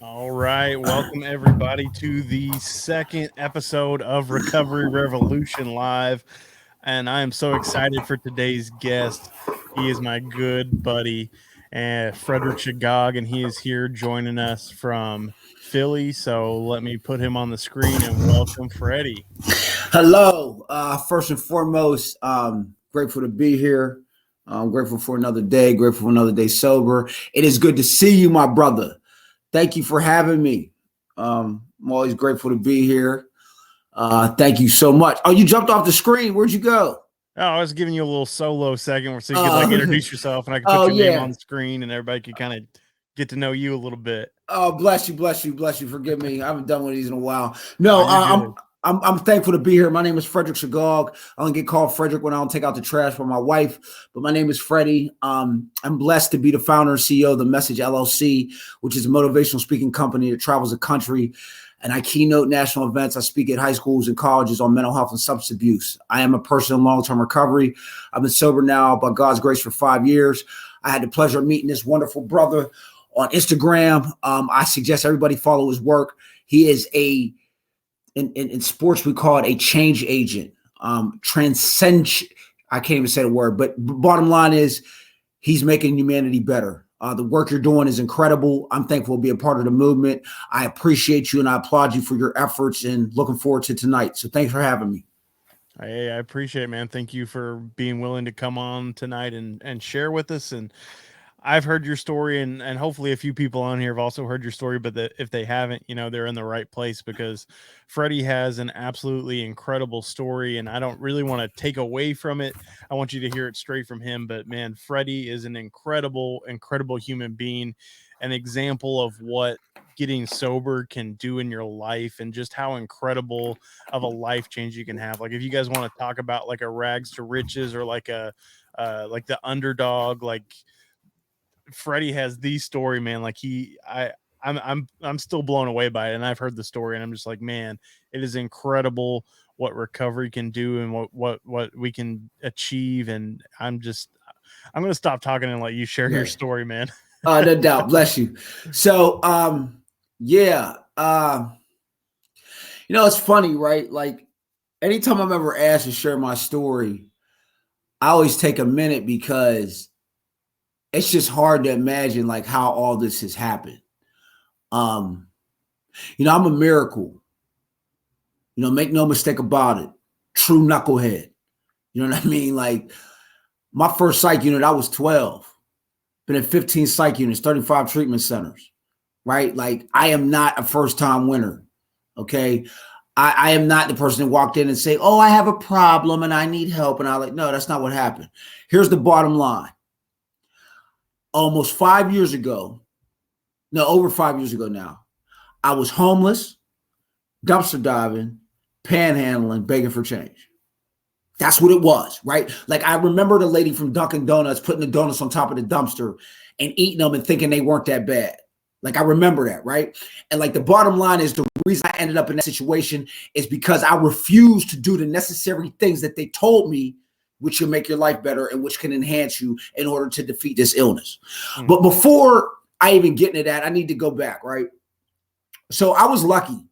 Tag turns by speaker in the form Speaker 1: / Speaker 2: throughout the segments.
Speaker 1: All right, welcome everybody to the second episode of Recovery Revolution Live, and I am so excited for today's guest. He is my good buddy, Frederick Shegog, and he is here joining us from Philly. So let me put him on the screen and welcome Freddy.
Speaker 2: Hello. First and foremost, grateful to be here. I'm grateful for another day, grateful for another day sober. It is good to see you, my brother. Thank you for having me. I'm always grateful to be here. Thank you so much. Oh, you jumped off the screen. Where'd you go?
Speaker 1: Oh, I was giving you a little solo second so you could introduce yourself and I could put your name on the screen and everybody could kind of get to know you a little bit.
Speaker 2: Oh, bless you. Forgive me. I haven't done one of these in a while. No, I'm thankful to be here. My name is Frederick Shegog. I only get called Frederick when I don't take out the trash for my wife, but my name is Freddy. I'm blessed to be the founder and CEO of The Message LLC, which is a motivational speaking company that travels the country, and I keynote national events. I speak at high schools and colleges on mental health and substance abuse. I am a person in long-term recovery. I've been sober now, by God's grace, for 5 years. I had the pleasure of meeting this wonderful brother on Instagram. I suggest everybody follow his work. He is in sports, we call it a change agent. Transcend. I can't even say the word, but bottom line is he's making humanity better. The work you're doing is incredible. I'm thankful to be a part of the movement. I appreciate you and I applaud you for your efforts and looking forward to tonight. So thanks for having me.
Speaker 1: Hey, I appreciate it, man. Thank you for being willing to come on tonight and share with us. And I've heard your story, and hopefully a few people on here have also heard your story, but if they haven't, they're in the right place, because Freddy has an absolutely incredible story, and I don't really want to take away from it. I want you to hear it straight from him. But man, Freddy is an incredible, incredible human being, an example of what getting sober can do in your life, and just how incredible of a life change you can have. Like, if you guys want to talk about like a rags to riches, or like like the underdog, like Freddy has the story, man. Like I'm still blown away by it, and I've heard the story, and I'm just like, man, it is incredible what recovery can do, and what we can achieve. And I'm going to stop talking and let you share your story, man.
Speaker 2: No doubt. Bless you. So, yeah. It's funny, right? Like, anytime I'm ever asked to share my story, I always take a minute, because it's just hard to imagine like how all this has happened. I'm a miracle. Make no mistake about it. True knucklehead. You know what I mean? Like, my first psych unit, I was 12. Been in 15 psych units, 35 treatment centers, right? Like, I am not a first-time winner, okay? I am not the person that walked in and say, oh, I have a problem and I need help. And no, that's not what happened. Here's the bottom line. Almost 5 years ago, no, over 5 years ago now, I was homeless, dumpster diving, panhandling, begging for change. That's what it was, right? Like, I remember the lady from Dunkin' Donuts putting the donuts on top of the dumpster and eating them and thinking they weren't that bad. Like, I remember that, right? And like, the bottom line is, the reason I ended up in that situation is because I refused to do the necessary things that they told me, which will make your life better and which can enhance you in order to defeat this illness. Mm-hmm. But before I even get into that, I need to go back, right? So I was lucky.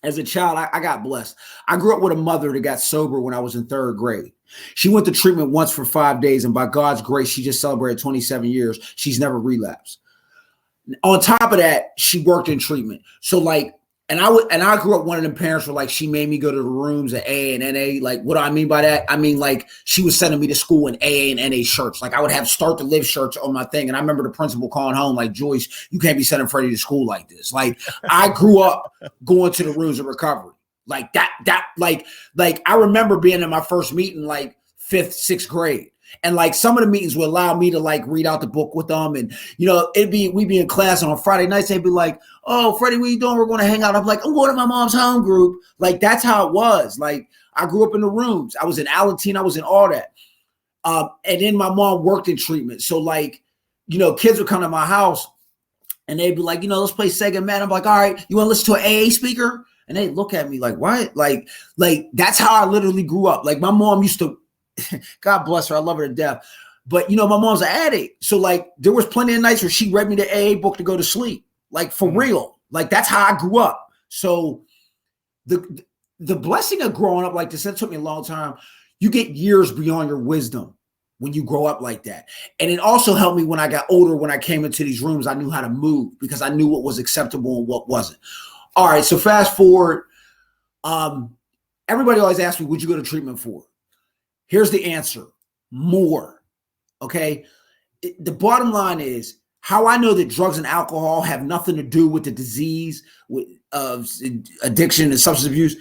Speaker 2: As a child, I got blessed. I grew up with a mother that got sober when I was in 3rd grade. She went to treatment once for 5 days, and by God's grace, she just celebrated 27 years. She's never relapsed. On top of that, she worked in treatment. So like, and I grew up one of them parents where like, she made me go to the rooms at AA and NA. Like, what do I mean by that? I mean, like, she was sending me to school in AA and NA shirts. Like, I would have Start to Live shirts on my thing. And I remember the principal calling home like, Joyce, you can't be sending Freddie to school like this. Like, I grew up going to the rooms of recovery. Like I remember being in my first meeting, like 5th, 6th grade. And like, some of the meetings would allow me to like read out the book with them. And, we'd be in class, and on Friday nights, they'd be like, oh, Freddie, what are you doing? We're going to hang out. I'm like, I'm going to my mom's home group. Like, that's how it was. Like, I grew up in the rooms. I was in Allentine. I was in all that. And then my mom worked in treatment. So like, kids would come to my house and they'd be like, let's play Sega Man. I'm like, all right, you want to listen to an AA speaker? And they look at me like, what? Like that's how I literally grew up. Like, my mom used to, God bless her, I love her to death. But my mom's an addict. So like, there was plenty of nights where she read me the AA book to go to sleep. Like, for real. Like, that's how I grew up. So the blessing of growing up like this, that took me a long time. You get years beyond your wisdom when you grow up like that. And it also helped me when I got older. When I came into these rooms, I knew how to move, because I knew what was acceptable and what wasn't. All right, so fast forward. Everybody always asks me, what'd you go to treatment for? Here's the answer: more. Okay. The bottom line is, how I know that drugs and alcohol have nothing to do with the disease of addiction and substance abuse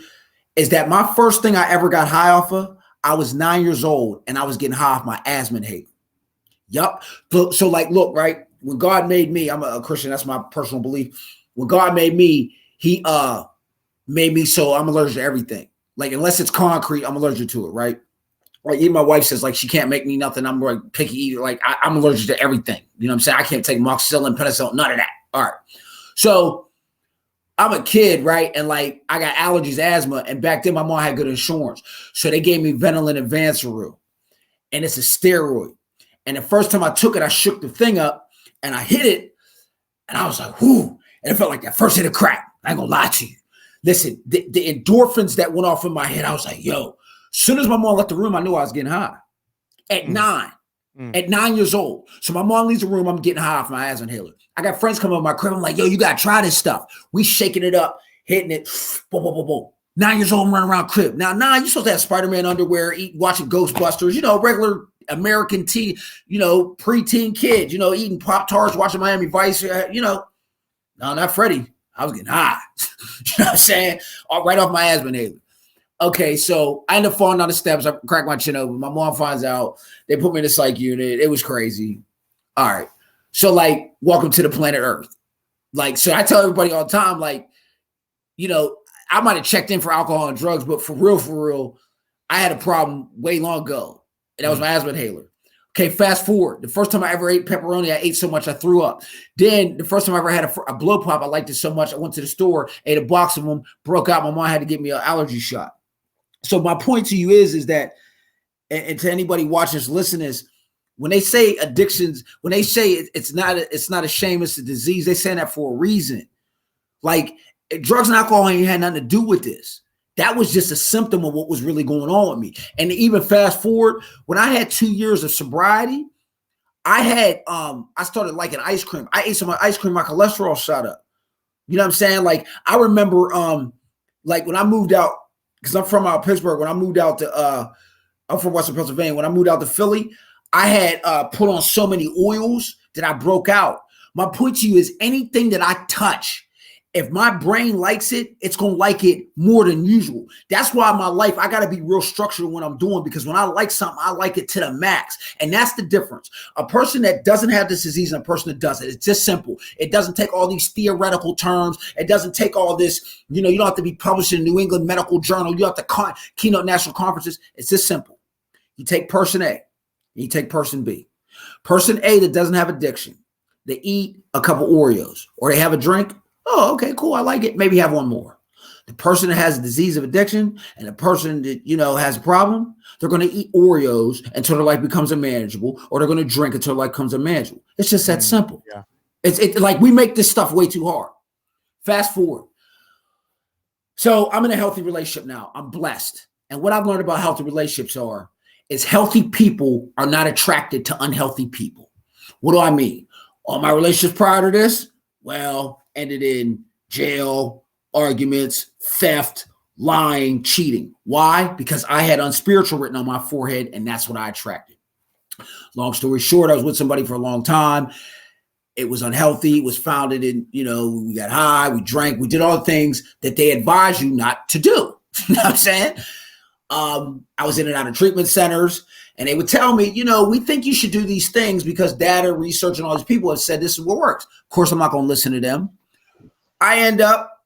Speaker 2: is that my first thing I ever got high off of, I was 9 years old and I was getting high off my asthma inhaler. Yup. So like, look, right, when God made me, I'm a Christian, that's my personal belief. When God made me, he made me so I'm allergic to everything. Like, unless it's concrete, I'm allergic to it, right? Like, even my wife says, like, she can't make me nothing. I'm like picky eater. Like, I'm allergic to everything. You know what I'm saying? I can't take moxicillin, penicillin, none of that. All right. So I'm a kid, right? And like, I got allergies, asthma. And back then my mom had good insurance. So they gave me Ventolin and Vanseril. And it's a steroid. And the first time I took it, I shook the thing up and I hit it. And I was like, whoo. And it felt like that first hit of crack. I ain't gonna lie to you. Listen, the endorphins that went off in my head, I was like, yo. As soon as my mom left the room, I knew I was getting high. At 9 years old. So my mom leaves the room, I'm getting high off my asthma inhaler. I got friends coming to my crib. I'm like, yo, you got to try this stuff. We shaking it up, hitting it. Boom, boom, boom, boom. 9 years old, I'm running around crib. Now, you're supposed to have Spider-Man underwear, watching Ghostbusters, regular American teen, preteen kids, eating Pop-Tarts, watching Miami Vice, No, not Freddy. I was getting high. You know what I'm saying? Right off my asthma inhaler. Okay, so I end up falling down the steps. I cracked my chin open. My mom finds out. They put me in a psych unit. It was crazy. All right. So, welcome to the planet Earth. So I tell everybody all the time, I might have checked in for alcohol and drugs, but for real, I had a problem way long ago. And that was my asthma inhaler. Okay, fast forward. The first time I ever ate pepperoni, I ate so much I threw up. Then the first time I ever had a blow pop, I liked it so much. I went to the store, ate a box of them, broke out. My mom had to give me an allergy shot. So my point to you is that, and to anybody watching this, listening, when they say addictions, when they say it's not a shame, it's a disease, they say that for a reason. Drugs and alcohol ain't had nothing to do with this. That was just a symptom of what was really going on with me. And even fast forward, when I had 2 years of sobriety, I started liking ice cream. I ate so much ice cream, my cholesterol shot up. You know what I'm saying? I remember, when I moved out, because I'm from Pittsburgh. When I moved out to, I'm from Western Pennsylvania. When I moved out to Philly, I had put on so many oils that I broke out. My point to you is anything that I touch, if my brain likes it, it's going to like it more than usual. That's why in my life, I got to be real structured in what I'm doing, because when I like something, I like it to the max. And that's the difference. A person that doesn't have this disease and a person that does it, it's just simple. It doesn't take all these theoretical terms. It doesn't take all this, you don't have to be published in New England Medical Journal. You have to keynote national conferences. It's just simple. You take person A, and you take person B. Person A that doesn't have addiction, they eat a couple Oreos or they have a drink. Oh, okay, cool. I like it. Maybe have one more. The person that has a disease of addiction and the person that, has a problem, they're going to eat Oreos until their life becomes unmanageable, or they're going to drink until their life becomes unmanageable. It's just that simple. Yeah. It's we make this stuff way too hard. Fast forward. So I'm in a healthy relationship now. I'm blessed. And what I've learned about healthy relationships is healthy people are not attracted to unhealthy people. What do I mean? All my relationships prior to this, ended in jail, arguments, theft, lying, cheating. Why? Because I had unspiritual written on my forehead, and that's what I attracted. Long story short, I was with somebody for a long time. It was unhealthy. It was founded in, we got high, we drank, we did all the things that they advise you not to do. You know what I'm saying? I was in and out of treatment centers, and they would tell me, we think you should do these things because data, research, and all these people have said this is what works. Of course, I'm not going to listen to them. I end up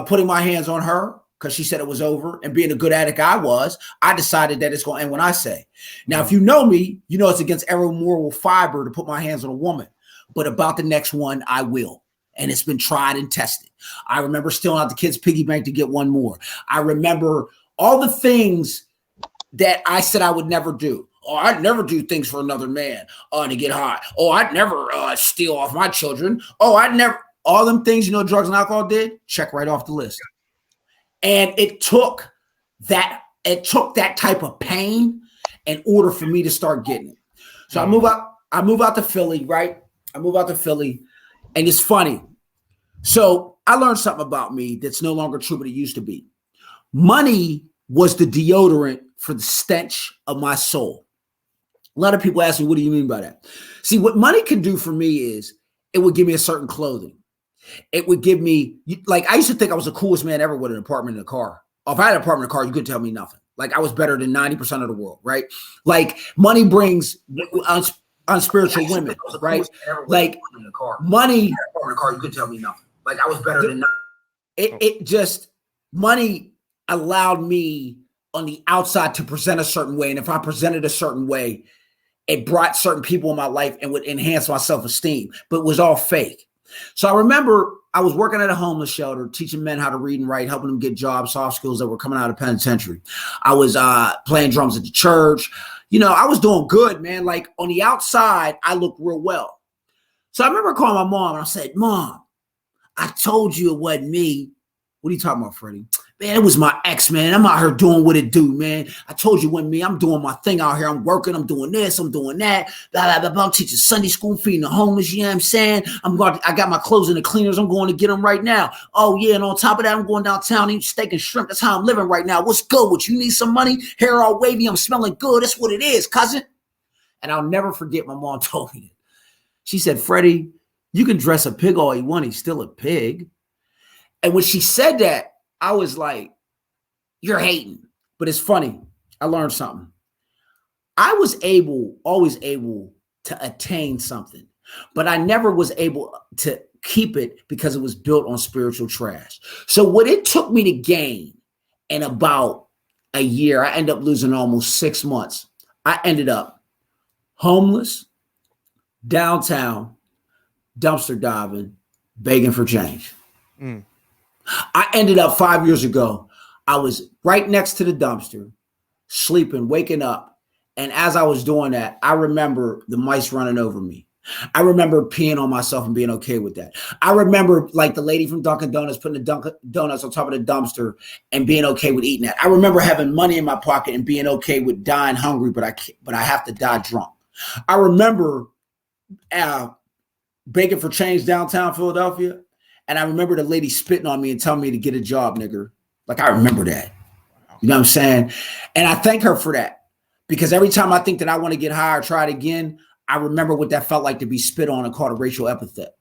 Speaker 2: putting my hands on her because she said it was over, and being a good addict I decided that it's going to end when I say. Now, if you know me, it's against every moral fiber to put my hands on a woman, but about the next one, I will. And it's been tried and tested. I remember stealing out the kids' piggy bank to get one more. I remember all the things that I said I would never do. Oh, I'd never do things for another man to get high. Oh, I'd never steal off my children. Oh, I'd never. All them things, drugs and alcohol did, check right off the list. And it took that type of pain in order for me to start getting it. So I move out to Philly, right? I move out to Philly, and it's funny. So I learned something about me that's no longer true, but it used to be. Money was the deodorant for the stench of my soul. A lot of people ask me, what do you mean by that? See, what money can do for me is it would give me a certain clothing. It would give me, I used to think I was the coolest man ever with an apartment and a car. If I had an apartment and a car, you couldn't tell me nothing. I was better than 90% of the world, right? Money brings unspiritual women, right? Money, apartment and a car, you couldn't tell me nothing. I was better than money allowed me on the outside to present a certain way. And if I presented a certain way, it brought certain people in my life and would enhance my self-esteem, but it was all fake. So I remember I was working at a homeless shelter, teaching men how to read and write, helping them get jobs, soft skills that were coming out of penitentiary. I was playing drums at the church. I was doing good, man. On the outside, I looked real well. So I remember calling my mom and I said, Mom, I told you it wasn't me. What are you talking about, Freddie? Man, it was my ex, man. I'm out here doing what it do, man. I told you when me, I'm doing my thing out here. I'm working, I'm doing this, I'm doing that. Blah, blah, blah, blah. I'm teaching Sunday school, feeding the homeless, you know what I'm saying? I got my clothes in the cleaners. I'm going to get them right now. Oh, yeah, and on top of that, I'm going downtown eating steak and shrimp. That's how I'm living right now. What's good with you? You need some money? Hair all wavy, I'm smelling good. That's what it is, cousin. And I'll never forget my mom told me that. She said, Freddie, you can dress a pig all you want. He's still a pig. And when she said that, I was like, you're hating. But it's funny. I learned something. I was always able to attain something, but I never was able to keep it because it was built on spiritual trash. So what it took me to gain in about a year, I ended up losing almost 6 months. I ended up homeless, downtown, dumpster diving, begging for change. I ended up 5 years ago. I was right next to the dumpster, sleeping, waking up. And as I was doing that, I remember the mice running over me. I remember peeing on myself and being okay with that. I remember like the lady from Dunkin' Donuts putting the donuts on top of the dumpster and being okay with eating that. I remember having money in my pocket and being okay with dying hungry, but I have to die drunk. I remember begging for change downtown Philadelphia. And I remember the lady spitting on me and telling me to get a job, nigger. Like, I remember that. You know what I'm saying? And I thank her for that. Because every time I think that I want to get high or try it again, I remember what that felt like to be spit on and called a racial epithet.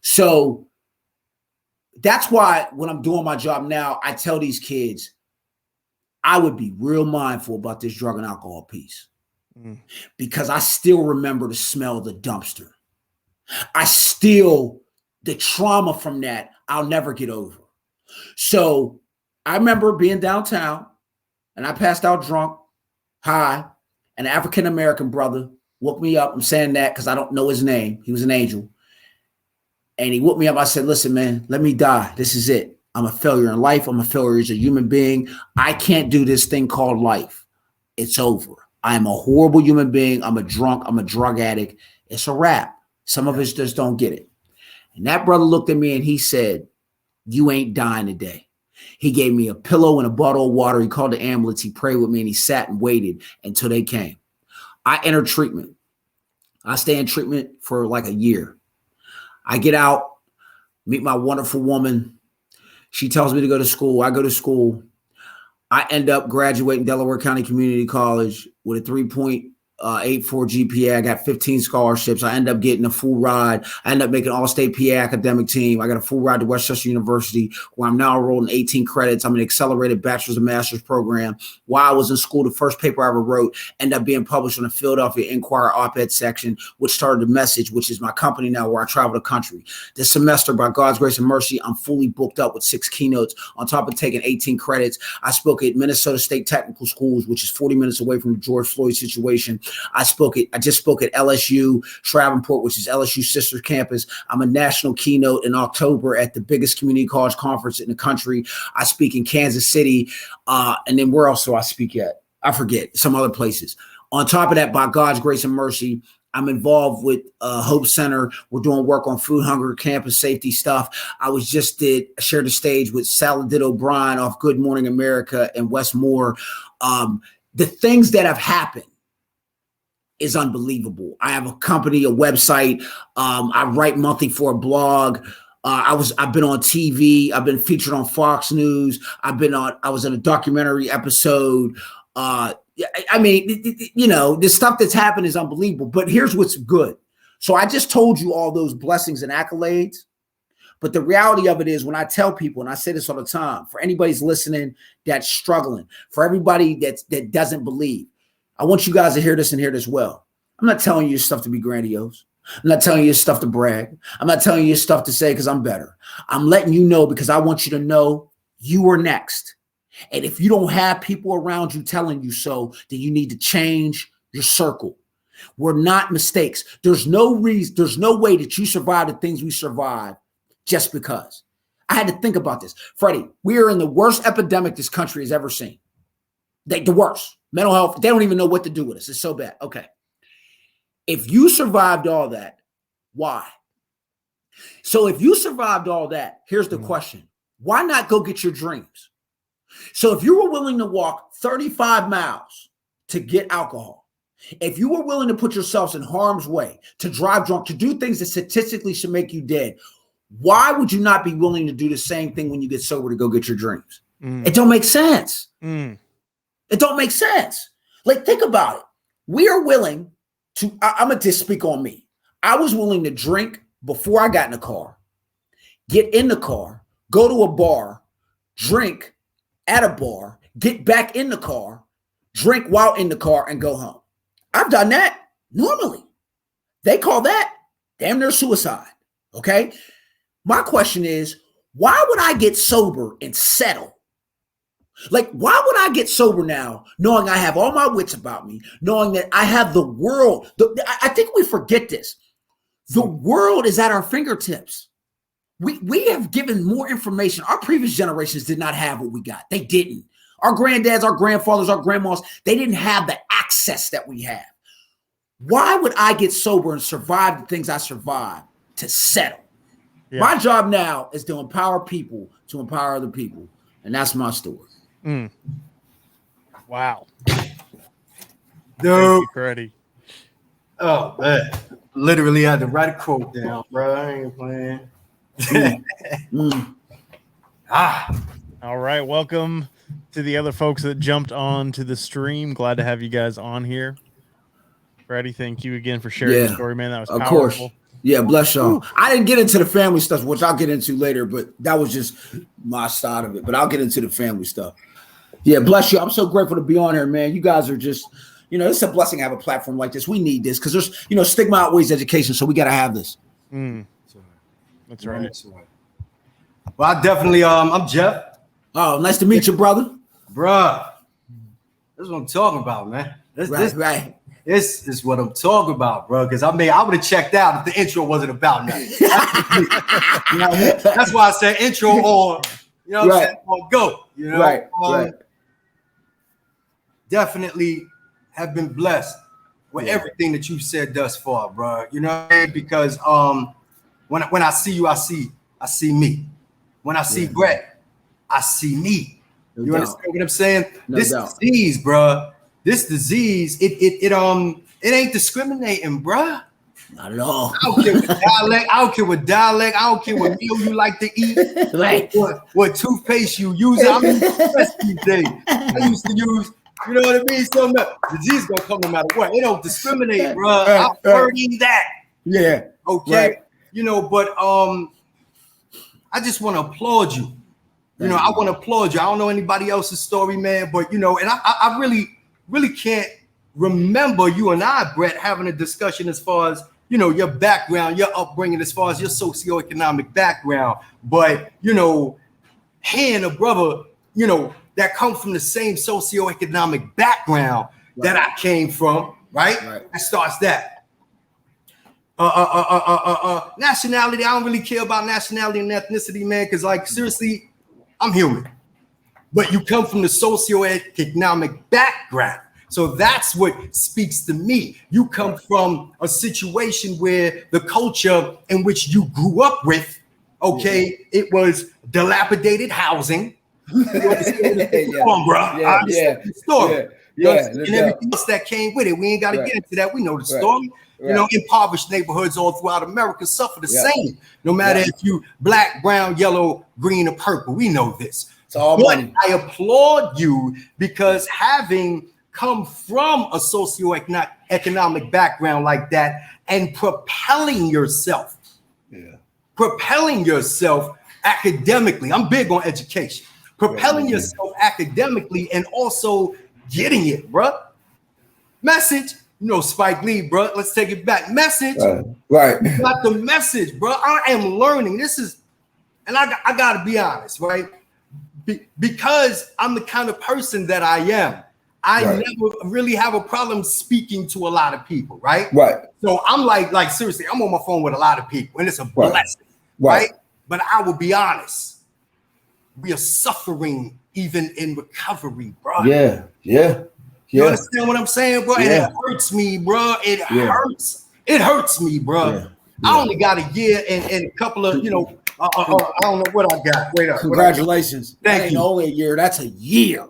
Speaker 2: So that's why when I'm doing my job now, I tell these kids, I would be real mindful about this drug and alcohol piece. Because I still remember the smell of the dumpster. The trauma from that, I'll never get over. So I remember being downtown and I passed out drunk, high, and an African-American brother woke me up. I'm saying that because I don't know his name. He was an angel. And he woke me up. I said, listen, man, let me die. This is it. I'm a failure in life. I'm a failure as a human being. I can't do this thing called life. It's over. I am a horrible human being. I'm a drunk. I'm a drug addict. It's a wrap. Some of us just don't get it. And that brother looked at me and he said, you ain't dying today. He gave me a pillow and a bottle of water. He called the ambulance. He prayed with me and he sat and waited until they came. I entered treatment. I stay in treatment for like a year. I get out, meet my wonderful woman. She tells me to go to school. I go to school. I end up graduating Delaware County Community College with a 3.84 GPA. I got 15 scholarships. I end up getting a full ride. I end up making all-state PA academic team. I got a full ride to Westchester University, where I'm now enrolled in 18 credits. I'm an accelerated bachelor's and master's program. While I was in school, the first paper I ever wrote ended up being published on the Philadelphia Inquirer op-ed section, which started The Message, which is my company now where I travel the country. This semester, by God's grace and mercy, I'm fully booked up with 6 keynotes on top of taking 18 credits. I spoke at Minnesota State Technical Schools, which is 40 minutes away from the George Floyd situation. I just spoke at LSU, Travenport, which is LSU's sister campus. I'm a national keynote in October at the biggest community college conference in the country. I speak in Kansas City. And then where else do I speak at? I forget, some other places. On top of that, by God's grace and mercy, I'm involved with Hope Center. We're doing work on food hunger, campus safety stuff. I shared the stage with Saladin O'Brien off Good Morning America and Westmore. The things that have happened is unbelievable. I have a company, a website. I write monthly for a blog. I've been on TV. I've been featured on Fox News. I was in a documentary episode. I mean, you know, the stuff that's happened is unbelievable. But here's what's good. So I just told you all those blessings and accolades. But the reality of it is, when I tell people, and I say this all the time, for anybody's listening that's struggling, for everybody that doesn't believe, I want you guys to hear this and hear this well. I'm not telling you stuff to be grandiose. I'm not telling you stuff to brag. I'm not telling you stuff to say because I'm better. I'm letting you know because I want you to know you are next. And if you don't have people around you telling you so, then you need to change your circle. We're not mistakes. There's no reason, there's no way that you survive the things we survive just because. I had to think about this. Freddie, we are in the worst epidemic this country has ever seen. The worst. Mental health, they don't even know what to do with us. It's so bad. Okay. If you survived all that, why? So if you survived all that, here's the question. Why not go get your dreams? So if you were willing to walk 35 miles to get alcohol, if you were willing to put yourselves in harm's way, to drive drunk, to do things that statistically should make you dead, why would you not be willing to do the same thing when you get sober to go get your dreams? It don't make sense. It don't make sense. Like, think about it. We are willing I'm gonna just speak on me. I was willing to drink before I got in the car, get in the car, go to a bar, drink at a bar, get back in the car, drink while in the car, and go home. I've done that normally. They call that damn near suicide. Okay. My question is, why would I get sober and settle? Like, why would I get sober now, knowing I have all my wits about me, knowing that I have the world? I think we forget this. The world is at our fingertips. We have given more information. Our previous generations did not have what we got. They didn't. Our granddads, our grandfathers, our grandmas, they didn't have the access that we have. Why would I get sober and survive the things I survived to settle? Yeah. My job now is to empower people to empower other people. And that's my story.
Speaker 1: Wow.
Speaker 3: Dude.
Speaker 1: Thank you, Freddy.
Speaker 3: Oh, man. Literally had to write a quote down, bro. I ain't playing.
Speaker 1: All right. Welcome to the other folks that jumped on to the stream. Glad to have you guys on here. Freddy, thank you again for sharing your story, man. That was powerful. Of course.
Speaker 2: Yeah, bless y'all. I didn't get into the family stuff, which I'll get into later, but that was just my side of it. But I'll get into the family stuff. Yeah, bless you. I'm so grateful to be on here, man. You guys are just, it's a blessing to have a platform like this. We need this because there's, stigma outweighs education, so we got to have this.
Speaker 1: That's right.
Speaker 3: Well, I definitely, I'm Jeff.
Speaker 2: Oh, nice to meet you, brother.
Speaker 3: Bruh, this is what I'm talking about, man.
Speaker 2: Right.
Speaker 3: This is what I'm talking about, bro. Because I would have checked out if the intro wasn't about nothing. That's why I said intro or, what I'm saying, or go.
Speaker 2: Right.
Speaker 3: Definitely have been blessed with everything that you've said thus far, bro. You know what I mean? Because when I see you, I see me. When I see Brett, I see me. You understand what I'm saying? This disease, bro. This disease, it ain't discriminating, bruh.
Speaker 2: Not at all.
Speaker 3: I don't care what dialect. I don't care what meal you like to eat.
Speaker 2: Right.
Speaker 3: What toothpaste you use. I'm using these days. I used to use, you know what I mean? So disease gonna come no matter what. It don't discriminate, bruh. I'm learning that.
Speaker 2: Yeah.
Speaker 3: Okay. Right. But I just want to applaud you. I want to applaud you. I don't know anybody else's story, man, but and I really can't remember you and I, Brett, having a discussion as far as, your background, your upbringing, as far as your socioeconomic background. But, hearing a brother, that comes from the same socioeconomic background that I came from, right? That starts that. Nationality, I don't really care about nationality and ethnicity, man, because, seriously, I'm human. But you come from the socioeconomic background. So that's what speaks to me. You come from a situation where the culture in which you grew up with, it was dilapidated housing. You understand the story. And everything else that came with it. We ain't got to get into that. We know the story. Impoverished neighborhoods all throughout America suffer the same. No matter if you black, brown, yellow, green, or purple. We know this. But I applaud you because having come from a socioeconomic background like that and propelling yourself academically. I'm big on education. Propelling yourself academically and also getting it, bro. Message, Spike Lee, bro. Let's take it back. Message.
Speaker 2: Right.
Speaker 3: You got the message, bro. I am learning. This is, and I got to be honest, right? Because I'm the kind of person that I am, I never really have a problem speaking to a lot of people, right?
Speaker 2: Right.
Speaker 3: So I'm like seriously, I'm on my phone with a lot of people, and it's a blessing, right? But I will be honest, we are suffering even in recovery, bro.
Speaker 2: Yeah.
Speaker 3: You understand what I'm saying, bro? And it hurts me, bro. It hurts. It hurts me, bro. I only got a year and a couple of, I don't know what I got. Wait up.
Speaker 2: Congratulations.
Speaker 3: Thank you.
Speaker 2: Only a year. That's a year.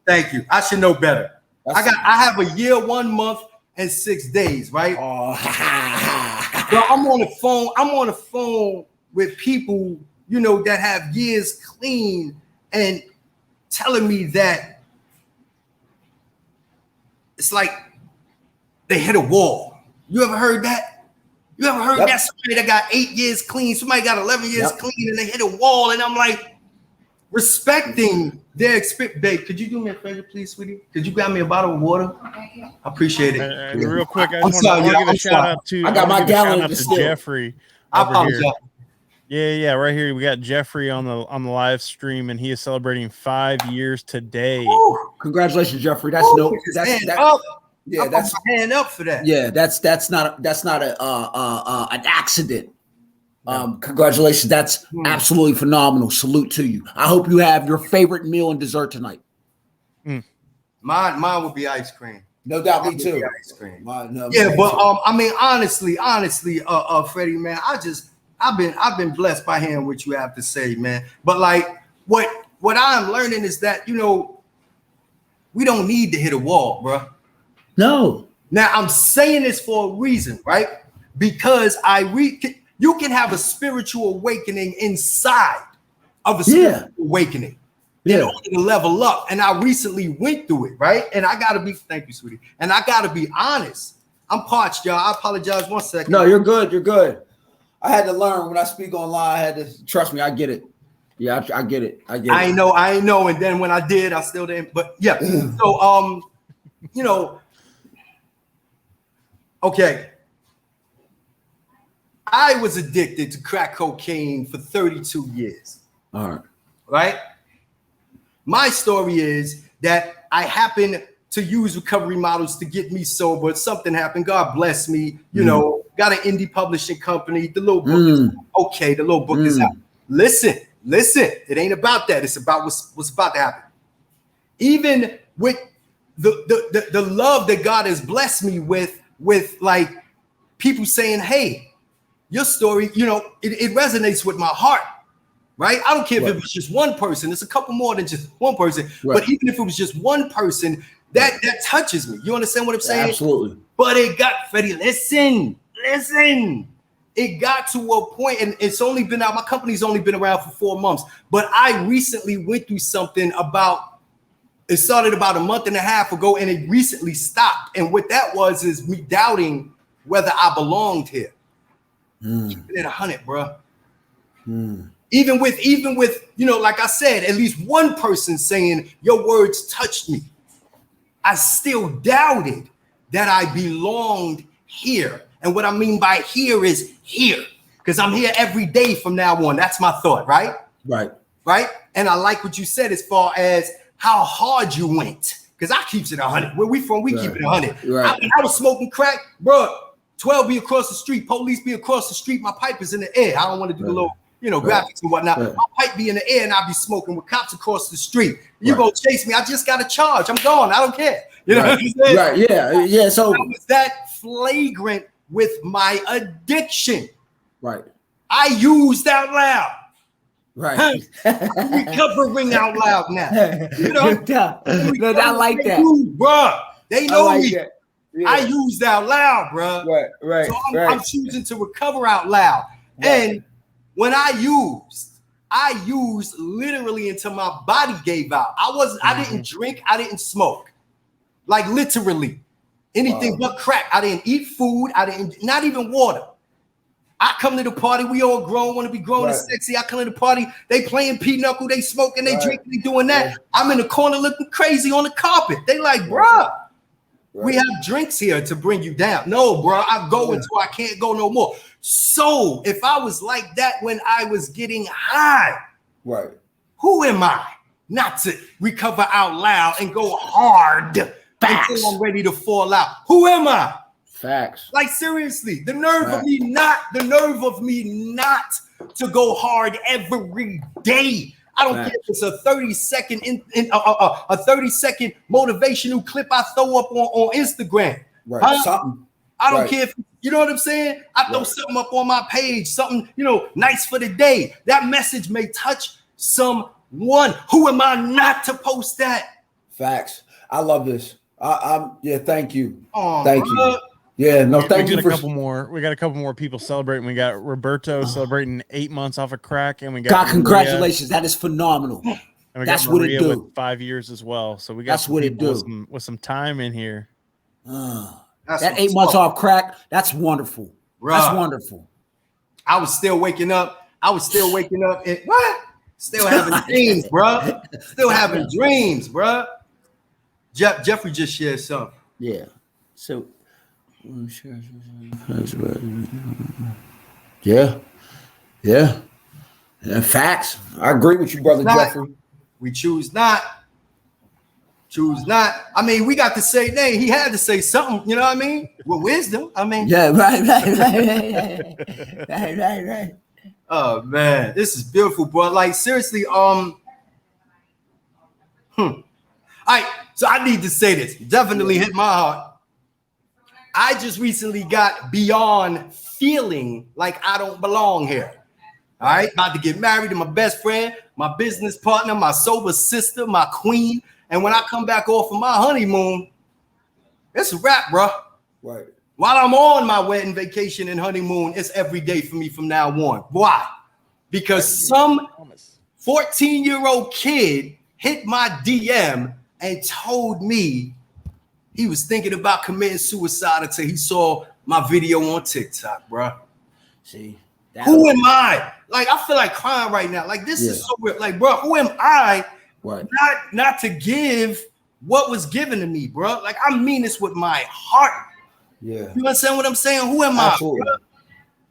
Speaker 3: Thank you. I should know better. I have a year, 1 month, and 6 days, right?
Speaker 2: Oh.
Speaker 3: Bro, I'm on the phone with people, that have years clean and telling me that it's like they hit a wall. You ever heard that? You ever heard that? Somebody that got 8 years clean, somebody got 11 years clean, and they hit a wall, and I'm like, respecting their experience. Babe, could you do me a favor, please, sweetie? Could you grab me a bottle of water? I appreciate it.
Speaker 1: Real quick, I just want to give a shout out to.
Speaker 2: I got my gallon
Speaker 1: to Jeffrey.
Speaker 3: I apologize.
Speaker 1: Yeah. Right here, we got Jeffrey on the live stream, and he is celebrating 5 years today.
Speaker 2: Ooh, congratulations, Jeffrey. That's
Speaker 3: yeah, that's my hand up for that.
Speaker 2: Yeah, that's not an accident. Congratulations. That's absolutely phenomenal. Salute to you. I hope you have your favorite meal and dessert tonight.
Speaker 3: Mine would be ice cream.
Speaker 2: No doubt, me too.
Speaker 3: Ice cream.
Speaker 2: Me
Speaker 3: but
Speaker 2: too.
Speaker 3: I mean, honestly, Freddie, man, I've been blessed by hearing what you have to say, man. But like what I'm learning is that, you know, we don't need to hit a wall, bro.
Speaker 2: No.
Speaker 3: Now I'm saying this for a reason, right? Because you can have a spiritual awakening inside of a spiritual awakening in order to level up. And I recently went through it, right? And I gotta be, thank you, sweetie. And I gotta be honest. I'm parched, y'all. I apologize 1 second.
Speaker 2: No, you're good. You're good. I had to learn when I speak online. I had to trust me. I get it. Yeah, I get it. I
Speaker 3: know. And then when I did, I still didn't. But yeah. So you know, okay. I was addicted to crack cocaine for 32 years.
Speaker 2: All right.
Speaker 3: Right? My story is that I happened to use recovery models to get me sober. Something happened. God bless me. You know, got an indie publishing company. The little book is okay. The little book is out. Listen. It ain't about that. It's about what's about to happen. Even with the love that God has blessed me with like people saying, hey, your story, you know, it resonates with my heart, right? I don't care if it was just one person. It's a couple more than just one person. Right. But even if it was just one person, that touches me. You understand what I'm saying?
Speaker 2: Absolutely.
Speaker 3: But it got, Freddie, listen. It got to a point, and it's only been out, my company's only been around for 4 months, but I recently went through something it started about a month and a half ago, and it recently stopped. And what that was is me doubting whether I belonged here. Even at 100, bro. Even with, you know, like I said, at least one person saying your words touched me, I still doubted that I belonged here. And what I mean by here is here, because I'm here every day from now on. That's my thought, right? Right. And I like what you said as far as how hard you went, because I keeps it 100. Where we from, we keep it 100. Right. I was smoking crack, bro. 12 be across the street, police be across the street. My pipe is in the air. I don't want to do the little, you know, graphics and whatnot. My pipe be in the air, and I be smoking with cops across the street. You go chase me. I just got a charge. I'm gone. I don't care. You know what I'm saying?
Speaker 2: Right. Yeah. So
Speaker 3: I was that flagrant with my addiction.
Speaker 2: Right.
Speaker 3: I used out loud.
Speaker 2: Right.
Speaker 3: Recovering out loud now. You know?
Speaker 2: I like that.
Speaker 3: Bro, they know
Speaker 2: like
Speaker 3: me.
Speaker 2: That. Yeah.
Speaker 3: I used out loud, bro.
Speaker 2: Right.
Speaker 3: So I'm choosing to recover out loud. Right. And when I used literally until my body gave out. I didn't drink, I didn't smoke. Like literally. Anything but crack. I didn't eat food. Not even water. I come to the party. We all grown, want to be grown and sexy. I come to the party. They playing pinochle. They smoking. They drinking. They doing that. I'm in the corner looking crazy on the carpet. They like, bruh, we have drinks here to bring you down. No, bro, I go until I can't go no more. So if I was like that when I was getting high, who am I not to recover out loud and go hard? Until I'm ready to fall out. Who am I?
Speaker 2: Facts.
Speaker 3: Like seriously, the nerve of me not to go hard every day. I don't care if it's a 30-second a 30-second motivational clip I throw up on Instagram.
Speaker 2: Something.
Speaker 3: I don't care if you know what I'm saying. I throw something up on my page, something nice for the day. That message may touch someone. Who am I not to post that?
Speaker 2: Facts. I love this. Thank you.
Speaker 3: Oh,
Speaker 2: thank you. Yeah, no, thank you.
Speaker 1: We got a couple more people celebrating. We got Roberto celebrating 8 months off of crack, and we got
Speaker 2: God, congratulations. That is phenomenal.
Speaker 1: And we
Speaker 2: that's
Speaker 1: got Maria with 5 years as well. So we got
Speaker 2: that's what it do
Speaker 1: with some time in here.
Speaker 2: That 8 months off crack, that's wonderful.
Speaker 3: Bruh.
Speaker 2: That's wonderful.
Speaker 3: I was still waking up. And what? Still having dreams, bro. Still having dreams, bro. Jeffrey just shared something.
Speaker 2: Yeah. So, yeah. Facts. I agree with you, brother Jeffrey.
Speaker 3: We choose not. I mean, we got to say, nay, he had to say something, you know what I mean? With wisdom. I mean,
Speaker 2: yeah, right.
Speaker 3: Oh man, this is beautiful, bro. Like seriously, all right, so I need to say this. Definitely hit my heart. I just recently got beyond feeling like I don't belong here. All right, about to get married to my best friend, my business partner, my sober sister, my queen. And when I come back off of my honeymoon, it's a wrap, bro.
Speaker 2: Right.
Speaker 3: While I'm on my wedding vacation and honeymoon, it's every day for me from now on. Why? Because some 14-year-old kid hit my DM and told me he was thinking about committing suicide until he saw my video on TikTok, bro.
Speaker 2: See,
Speaker 3: who am I? Like, I feel like crying right now. Like, this is so weird. Like, bro, who am I not to give what was given to me, bro? Like, I mean this with my heart.
Speaker 2: Yeah.
Speaker 3: You understand what I'm saying? Who am I? Bro?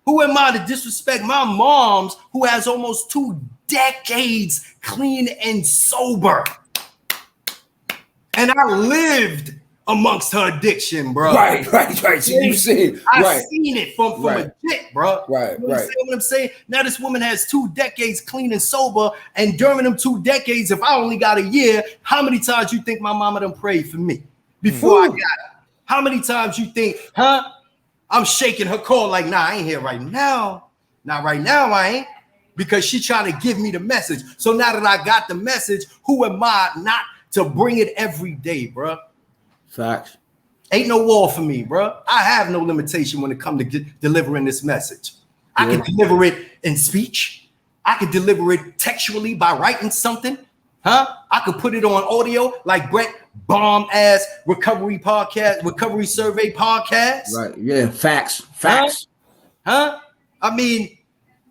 Speaker 3: Who am I to disrespect my mom's who has almost 2 decades clean and sober? And I lived amongst her addiction, bro.
Speaker 2: Right. So you see,
Speaker 3: I seen it from a dick, bro.
Speaker 2: Right.
Speaker 3: You understand what I'm saying? Now this woman has 2 decades clean and sober, and during them 2 decades, if I only got a year, how many times you think my mama done prayed for me before I got her? How many times you think, I'm shaking her call like, nah, I ain't here right now. Not right now, I ain't. Because she trying to give me the message. So now that I got the message, who am I not to bring it every day, bro?
Speaker 2: Facts.
Speaker 3: Ain't no wall for me, bro. I have no limitation when it comes to delivering this message. I can deliver it in speech. I can deliver it textually by writing something. I could put it on audio like Brett bomb ass recovery survey podcast.
Speaker 2: Right. Yeah. Facts.
Speaker 3: I mean,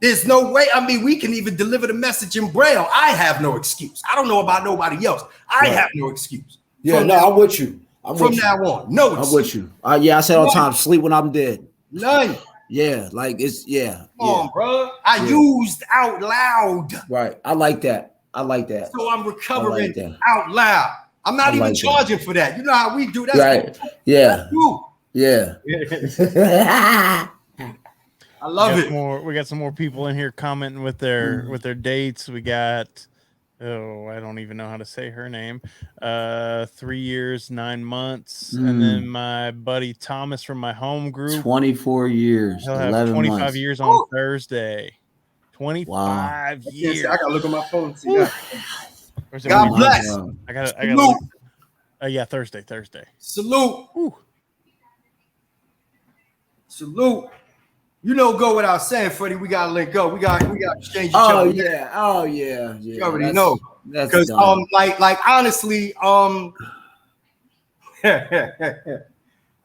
Speaker 3: there's no way. I mean, we can even deliver the message in Braille. I have no excuse. I don't know about nobody else. I have no excuse.
Speaker 2: Yeah. I'm with you.
Speaker 3: From now on. No excuse.
Speaker 2: I'm with you. I say all the time, sleep when I'm dead.
Speaker 3: None.
Speaker 2: Yeah. Like it's,
Speaker 3: Come on, bro. I used out loud.
Speaker 2: Right. I like that.
Speaker 3: So I'm recovering out loud. I'm not even charging for that. You know how we do that.
Speaker 2: Right. Yeah. Yeah.
Speaker 3: I love it.
Speaker 1: We got some more people in here commenting with their dates. We got I don't even know how to say her name. 3 years, 9 months. And then my buddy Thomas from my home group.
Speaker 2: 24 years.
Speaker 1: He'll have 25 months. Years on Thursday. 25 years.
Speaker 3: I gotta look at my phone. See
Speaker 1: God
Speaker 3: bless.
Speaker 1: I gotta look. Yeah, Thursday.
Speaker 3: Salute. Salute. You know, go without saying, Freddie. We gotta link up. We got exchange.
Speaker 2: Oh yeah.
Speaker 3: You already know. Because like honestly, I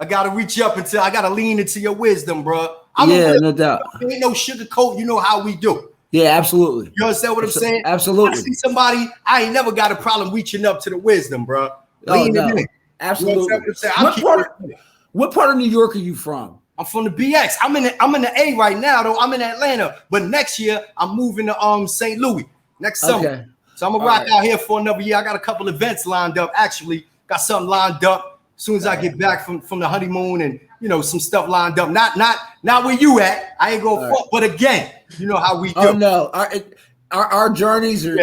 Speaker 3: gotta reach up until I gotta lean into your wisdom, bro.
Speaker 2: No doubt.
Speaker 3: Ain't no sugarcoat. You know how we do.
Speaker 2: Yeah, absolutely.
Speaker 3: You understand what I'm saying?
Speaker 2: Absolutely.
Speaker 3: I see somebody. I ain't never got a problem reaching up to the wisdom, bro. Leaning in.
Speaker 2: Absolutely. What part of New York are you from?
Speaker 3: I'm from the BX. I'm in the A right now, though. I'm in Atlanta, but next year I'm moving to St. Louis next summer. Okay. So I'm gonna rock out here for another year. I got a couple events lined up. Actually, got something lined up as soon as I get back from the honeymoon, and some stuff lined up. Not where you at. I ain't gonna fuck, but again, you know how we do.
Speaker 2: Oh no, our journeys are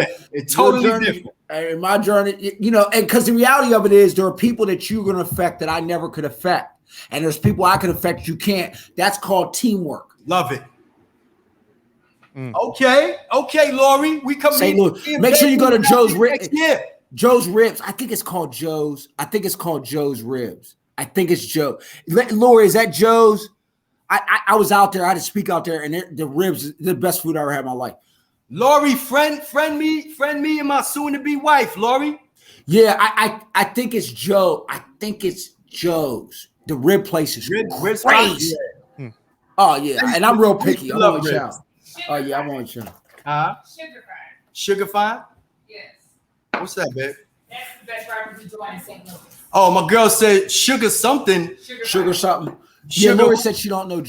Speaker 3: totally different.
Speaker 2: And my journey, and because the reality of it is, there are people that you're gonna affect that I never could affect. And there's people I can affect you can't. That's called teamwork.
Speaker 3: Love it. Okay, Lori. We come
Speaker 2: St. Louis. Make sure you go to Joe's Ribs. Joe's Ribs. I think it's called Joe's. Ribs. I think it's Joe. Lori, is that Joe's? I was out there. I had to speak out there, and the ribs is the best food I ever had in my life.
Speaker 3: Lori, friend me, and my soon-to-be wife, Lori.
Speaker 2: Yeah, I think it's Joe. I think it's Joe's The rib place is
Speaker 3: Rib
Speaker 2: crazy.
Speaker 3: yeah.
Speaker 2: Oh yeah, and I'm real picky. I'm
Speaker 3: love
Speaker 2: on
Speaker 3: ribs.
Speaker 2: y'all. Oh yeah, I'm on y'all.
Speaker 3: Sugar fine?
Speaker 4: Yes.
Speaker 3: What's that, babe?
Speaker 4: That's the best barbecue joint in St. Louis.
Speaker 3: Oh, my girl said sugar something.
Speaker 2: Sugar something.
Speaker 3: Sugar.
Speaker 2: Yeah, Lori said she don't know.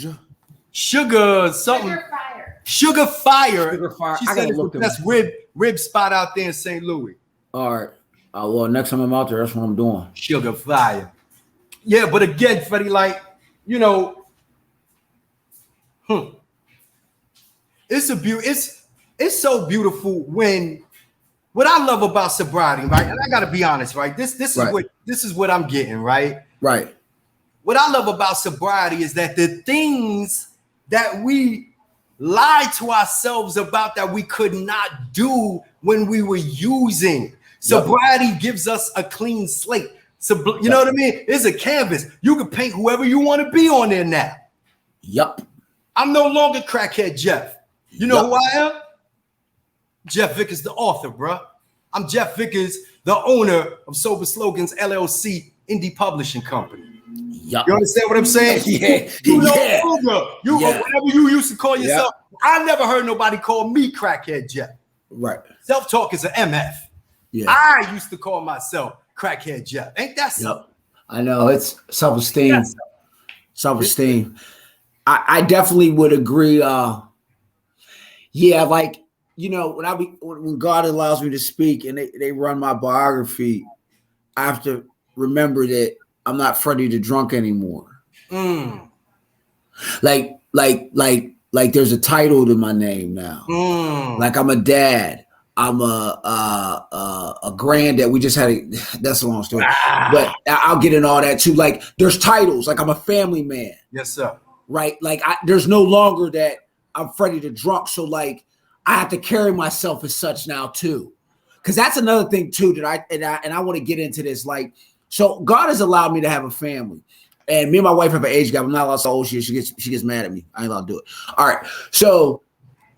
Speaker 3: Sugar something.
Speaker 4: Sugar fire.
Speaker 3: Sugar fire.
Speaker 2: Sugar fire.
Speaker 3: She
Speaker 2: I
Speaker 3: said
Speaker 2: gotta
Speaker 3: it's
Speaker 2: look
Speaker 3: the
Speaker 2: them
Speaker 3: best rib spot out there in St. Louis.
Speaker 2: All right. Well, next time I'm out there, that's what I'm doing.
Speaker 3: Sugar fire. Yeah, but again, Freddie, like, you know, it's so beautiful when what I love about sobriety, right? And I gotta be honest, right? This is what I'm getting, right?
Speaker 2: Right.
Speaker 3: What I love about sobriety is that the things that we lied to ourselves about that we could not do when we were using. Sobriety gives us a clean slate. So, you know what I mean? It's a canvas. You can paint whoever you want to be on there now.
Speaker 2: Yup.
Speaker 3: I'm no longer crackhead Jeff. You know who I am? Jeff Vickers, the author, bro. I'm Jeff Vickers, the owner of Sober Slogans LLC, indie publishing company.
Speaker 2: Yup.
Speaker 3: You understand what I'm saying?
Speaker 2: Yeah.
Speaker 3: You know, whatever you used to call yourself. I never heard nobody call me crackhead Jeff.
Speaker 2: Right.
Speaker 3: Self-talk is an MF.
Speaker 2: Yeah.
Speaker 3: I used to call myself crackhead Jeff. Ain't that something?
Speaker 2: I know, it's self-esteem. Self-esteem. I definitely would agree. Like, you know, when God allows me to speak and they run my biography, I have to remember that I'm not Freddy the drunk anymore. Like there's a title to my name now. Like I'm a dad. I'm a granddad. We just had that's a long story. But I'll get in all that too. Like there's titles. Like I'm a family man.
Speaker 3: Yes, sir.
Speaker 2: Right. Like there's no longer that I'm Freddy the drunk. So like I have to carry myself as such now too. Cause that's another thing too that I want to get into this. Like, so God has allowed me to have a family. And me and my wife have an age gap. I'm not allowed to say, oh, she gets mad at me. I ain't allowed to do it. All right. So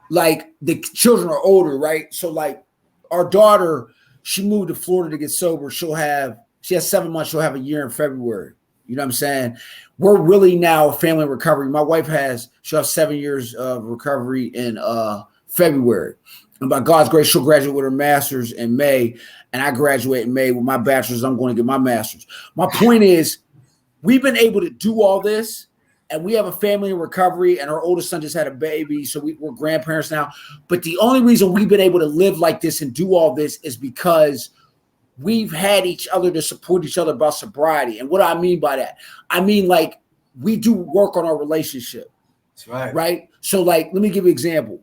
Speaker 2: like the children are older, right? So like our daughter, she moved to Florida to get sober. She has 7 months. She'll have a year in February. You know what I'm saying? We're really now a family in recovery. My wife she'll have 7 years of recovery in February. And by God's grace, she'll graduate with her master's in May. And I graduate in May with my bachelor's. I'm going to get my master's. My point is, we've been able to do all this. And we have a family in recovery, and our oldest son just had a baby, so we're grandparents now. But the only reason we've been able to live like this and do all this is because we've had each other to support each other about sobriety. And what do I mean by that? I mean, like, we do work on our relationship.
Speaker 3: That's right.
Speaker 2: Right? So, like, let me give you an example.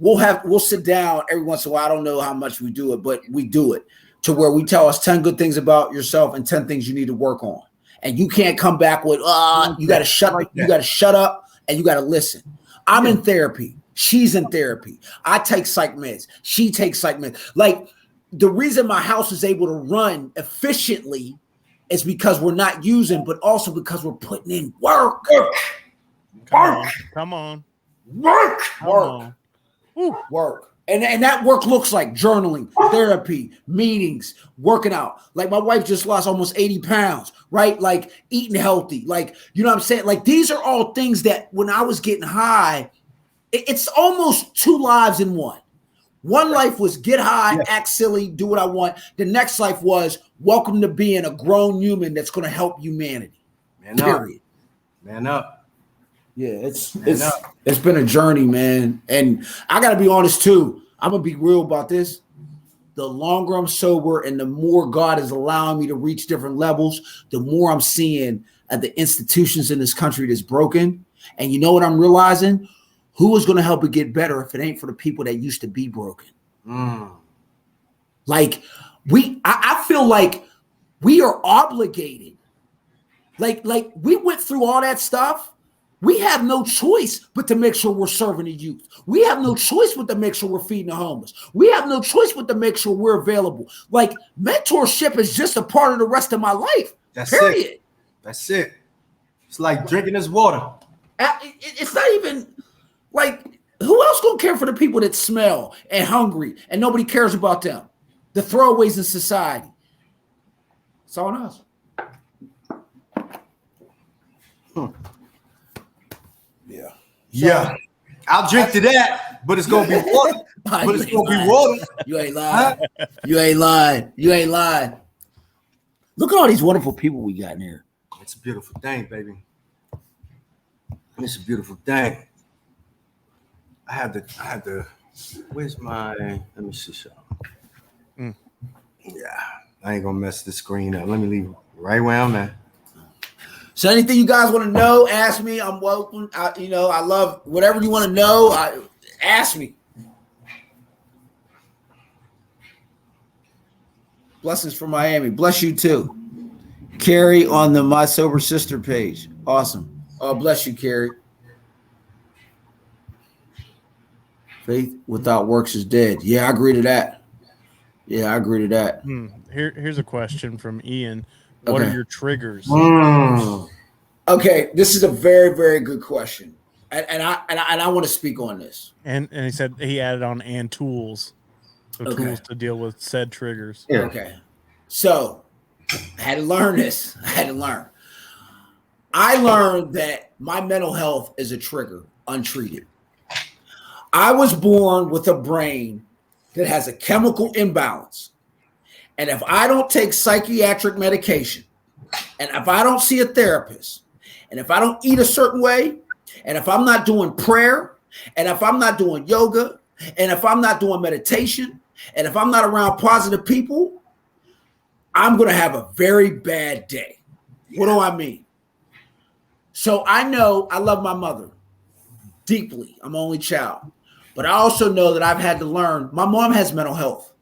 Speaker 2: We'll sit down every once in a while. I don't know how much we do it, but we do it to where we tell us 10 good things about yourself and 10 things you need to work on. And you can't come back with, you got to shut up. You got to shut up and you got to listen. I'm in therapy. She's in therapy. I take psych meds. She takes psych meds. Like the reason my house is able to run efficiently is because we're not using, but also because we're putting in work.
Speaker 1: Come on.
Speaker 2: Work. And that work looks like journaling, therapy, meetings, working out. Like my wife just lost almost 80 pounds, right? Like eating healthy. Like, you know what I'm saying? Like these are all things that when I was getting high, it's almost 2 lives in one. One life was get high, act silly, do what I want. The next life was welcome to being a grown human that's going to help humanity. Period.
Speaker 3: Man up.
Speaker 2: Yeah, it's been a journey, man. And I got to be honest too. I'm going to be real about this. The longer I'm sober and the more God is allowing me to reach different levels, the more I'm seeing at the institutions in this country that's broken. And you know what I'm realizing? Who is going to help it get better if it ain't for the people that used to be broken? Like I feel like we are obligated. Like we went through all that stuff. We have no choice but to make sure we're serving the youth. We have no choice but to make sure we're feeding the homeless. We have no choice but to make sure we're available. Like mentorship is just a part of the rest of my life. Period.
Speaker 3: That's it. It's like drinking this water.
Speaker 2: It's not even like who else gonna care for the people that smell and hungry and nobody cares about them? The throwaways in society. It's on us. Yeah.
Speaker 3: Yeah. I'll drink to that, but it's gonna be water. But it's gonna be water.
Speaker 2: You ain't lying. You ain't lying. You ain't lying. Look at all these wonderful people we got in here.
Speaker 3: It's a beautiful thing, baby. It's a beautiful thing. I had to. Where's my? Let me see something. Yeah, I ain't gonna mess the screen up. Let me leave right where I'm at.
Speaker 2: So anything you guys want to know, ask me. I'm welcome. I love whatever you want to know. Ask me. Blessings from Miami. Bless you too. Carrie on the My Sober Sister page. Awesome. Oh, bless you, Carrie. Faith without works is dead. Yeah, I agree to that.
Speaker 1: Here's a question from Ian. What are your triggers?
Speaker 2: Okay, this is a very, very good question, and I want to speak on this.
Speaker 1: And he said he added on and tools, so tools to deal with said triggers.
Speaker 2: Yeah. Okay, so I had to learn this. I learned that my mental health is a trigger, untreated. I was born with a brain that has a chemical imbalance. And if I don't take psychiatric medication, and if I don't see a therapist, and if I don't eat a certain way, and if I'm not doing prayer, and if I'm not doing yoga, and if I'm not doing meditation, and if I'm not around positive people, I'm going to have a very bad day. What do I mean? So I know I love my mother deeply. I'm an only child. But I also know that I've had to learn. My mom has mental health.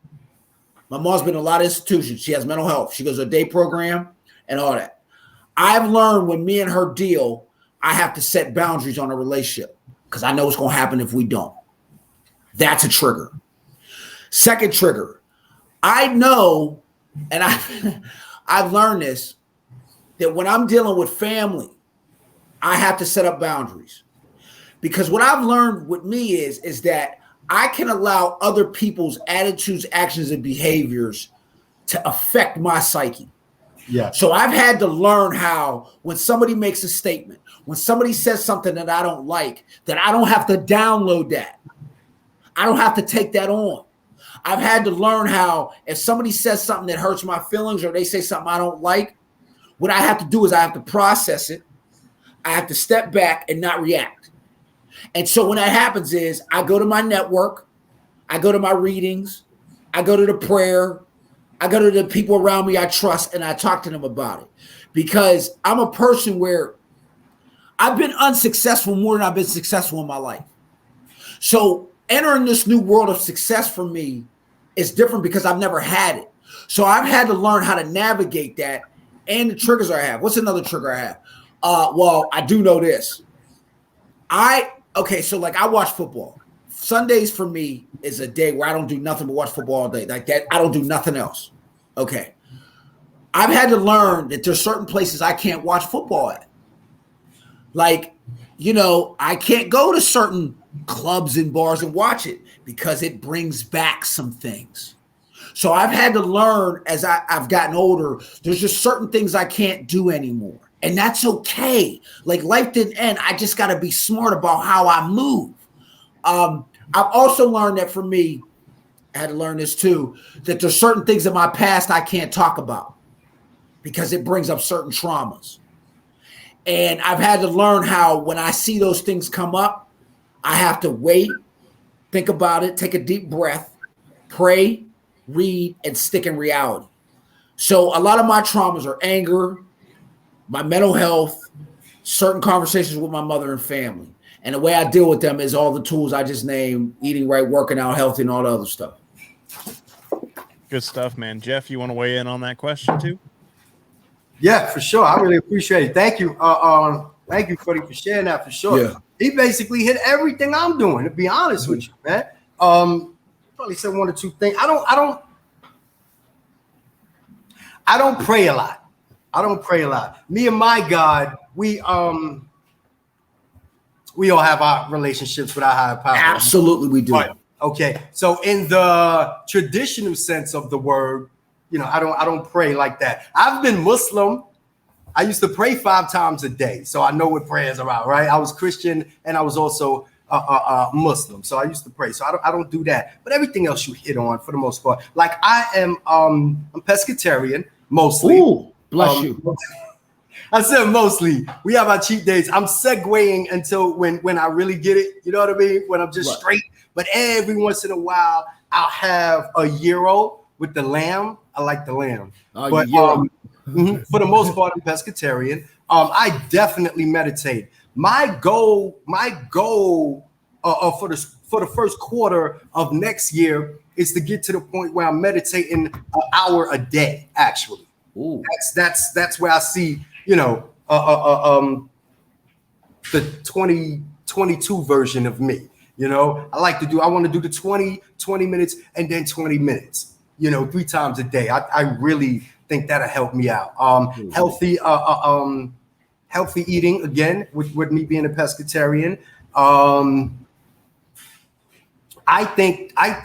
Speaker 2: My mom's been in a lot of institutions. She has mental health. She goes to a day program and all that. I've learned when me and her deal, I have to set boundaries on a relationship because I know what's going to happen if we don't. That's a trigger. Second trigger, I know, and I've learned this, that when I'm dealing with family, I have to set up boundaries. Because what I've learned with me is that I can allow other people's attitudes, actions, and behaviors to affect my psyche.
Speaker 3: Yeah.
Speaker 2: So I've had to learn how when somebody makes a statement, when somebody says something that I don't like, that I don't have to download that. I don't have to take that on. I've had to learn how if somebody says something that hurts my feelings or they say something I don't like, what I have to do is I have to process it. I have to step back and not react. And so when that happens is I go to my network, I go to my readings, I go to the prayer, I go to the people around me I trust, and I talk to them about it. Because I'm a person where I've been unsuccessful more than I've been successful in my life. So entering this new world of success for me is different because I've never had it. So I've had to learn how to navigate that and the triggers I have. What's another trigger I have? Well, I do know this. So like I watch football. Sundays for me is a day where I don't do nothing but watch football all day. Like that, I don't do nothing else. Okay. I've had to learn that there's certain places I can't watch football at. Like, I can't go to certain clubs and bars and watch it because it brings back some things. So I've had to learn as I've gotten older, there's just certain things I can't do anymore. And that's okay. Like life didn't end. I just got to be smart about how I move. I've also learned that for me, I had to learn this too, that there's certain things in my past I can't talk about because it brings up certain traumas. And I've had to learn how when I see those things come up, I have to wait, think about it, take a deep breath, pray, read, and stick in reality. So a lot of my traumas are anger, my mental health, certain conversations with my mother and family. And the way I deal with them is all the tools I just named, eating right, working out healthy, and all the other stuff.
Speaker 1: Good stuff, man. Jeff, you want to weigh in on that question too?
Speaker 3: Yeah, for sure. I really appreciate it. Thank you. Thank you, Freddy, for sharing that for sure.
Speaker 2: Yeah.
Speaker 3: He basically hit everything I'm doing, to be honest with you, man. Probably said one or two things. I don't pray a lot. Me and my God, we all have our relationships with our higher power.
Speaker 2: Absolutely, we do.
Speaker 3: Right. Okay. So in the traditional sense of the word, I don't pray like that. I've been Muslim. I used to pray 5 times a day, so I know what prayers are about, right? I was Christian and I was also Muslim, so I used to pray. So I don't do that, but everything else you hit on for the most part. Like I am, I'm pescatarian mostly.
Speaker 2: Ooh, bless you.
Speaker 3: I said mostly. We have our cheat days. I'm segueing until when I really get it. You know what I mean? When I'm just straight. But every once in a while, I'll have a gyro with the lamb. I like the lamb.
Speaker 2: Oh,
Speaker 3: but for the most part, I'm pescatarian. I definitely meditate. My goal for the first quarter of next year is to get to the point where I'm meditating an hour a day. Actually,
Speaker 2: ooh.
Speaker 3: That's where I see, you know, the 2022 version of me. You know, I want to do the 20 minutes and then 20 minutes, you know, 3 times a day. I really think that'll help me out. Healthy eating, again, with me being a pescatarian. I think I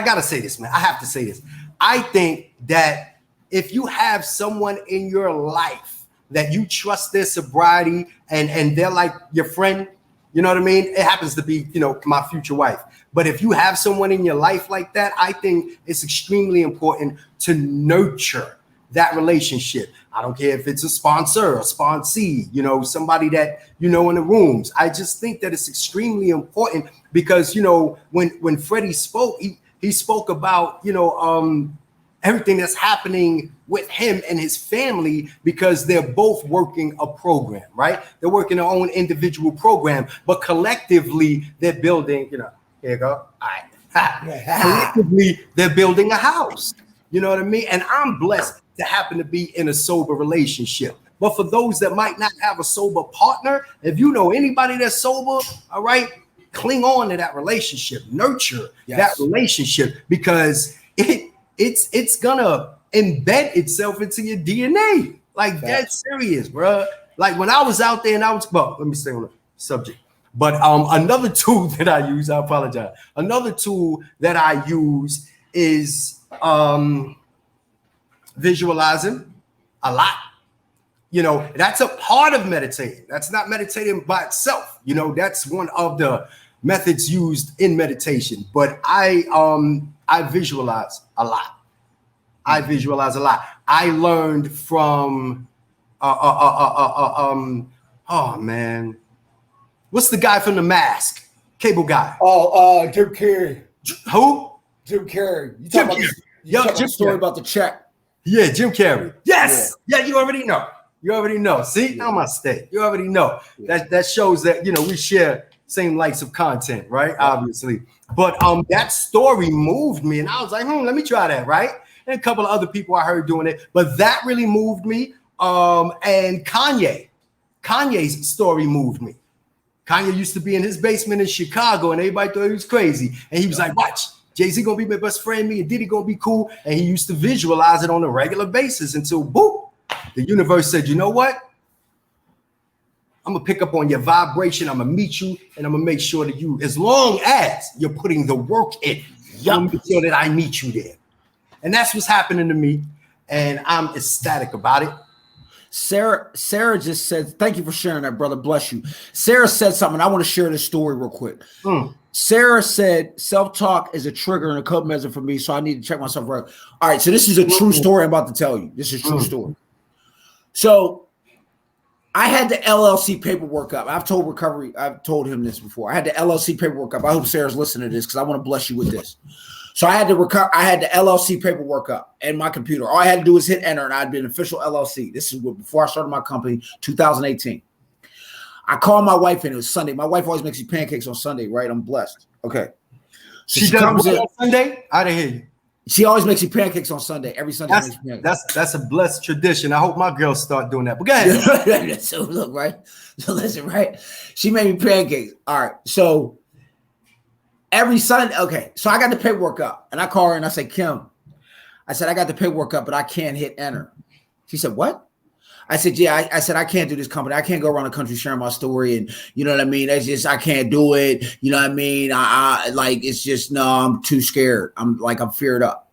Speaker 3: gotta say this, man. I have to say this. I think that if you have someone in your life that you trust their sobriety and they're like your friend, you know what I mean? It happens to be, you know, my future wife. But if you have someone in your life like that, I think it's extremely important to nurture that relationship. I don't care if it's a sponsor, a sponsee, you know, somebody that, you know, in the rooms. I just think that it's extremely important because, you know, when Freddy spoke, he spoke about, you know, everything that's happening with him and his family because they're both working a program, right? They're working their own individual program, but collectively they're building, you know, here you go. All right. Collectively, they're building a house. You know what I mean? And I'm blessed to happen to be in a sober relationship. But for those that might not have a sober partner, if you know anybody that's sober, all right, cling on to that relationship, nurture that relationship because it's gonna embed itself into your DNA. Like that's serious, bro. Like when I was out there and let me stay on the subject. But another tool that I use, I apologize. Another tool that I use is visualizing a lot. You know, that's a part of meditating. That's not meditating by itself. You know, that's one of the methods used in meditation. But I visualize a lot. I visualize a lot. I learned from oh man, what's the guy from The Mask? Cable guy.
Speaker 2: Oh, Jim Carrey.
Speaker 3: Who?
Speaker 2: Jim Carrey. You
Speaker 3: Jim
Speaker 2: talking
Speaker 3: Carrey.
Speaker 2: about the story about the check?
Speaker 3: Yeah, Jim Carrey. Yes. Yeah, you already know. You already know. See, I'm on stage. You already know. That shows that, you know, we share same likes of content, right? Obviously. But that story moved me, and I was like, let me try that, right? And a couple of other people I heard doing it, but that really moved me. And Kanye's story moved me. Kanye used to be in his basement in Chicago, and everybody thought he was crazy. And he was like, watch, Jay-Z gonna be my best friend, me and Diddy gonna be cool. And he used to visualize it on a regular basis until, boop, the universe said, you know what? I'm gonna pick up on your vibration. I'm gonna meet you, and I'm gonna make sure that you, as long as you're putting the work in, I'm gonna make sure that I meet you there. And that's what's happening to me, and I'm ecstatic about it.
Speaker 2: Sarah just said, thank you for sharing that, brother. Bless you. Sarah said something. I want to share this story real quick. Sarah said, self-talk is a trigger and a code measure for me, so I need to check myself right. All right, so this is a true story I'm about to tell you. This is a true story. So I had the LLC paperwork up. I've told him this before. I had the LLC paperwork up. I hope Sarah's listening to this because I want to bless you with this. So I had the LLC paperwork up in my computer. All I had to do was hit enter, and I'd be an official LLC. This is before I started my company, 2018. I called my wife, and it was Sunday. My wife always makes me pancakes on Sunday, right? I'm blessed. Okay. So
Speaker 3: she comes in on Sunday? I didn't hear you.
Speaker 2: She always makes me pancakes on Sunday. Every Sunday.
Speaker 3: That's a blessed tradition. I hope my girls start doing that. But go ahead.
Speaker 2: So look, right? So listen, right? She made me pancakes. All right. So every Sunday, okay. So I got the paperwork up, and I call her and I say, Kim, I said, I got the paperwork up, but I can't hit enter. She said, what? I said, yeah, I said, I can't do this company. I can't go around the country sharing my story. And you know what I mean? That's just, I can't do it. You know what I mean? I like, it's just, no, I'm too scared. I'm feared up.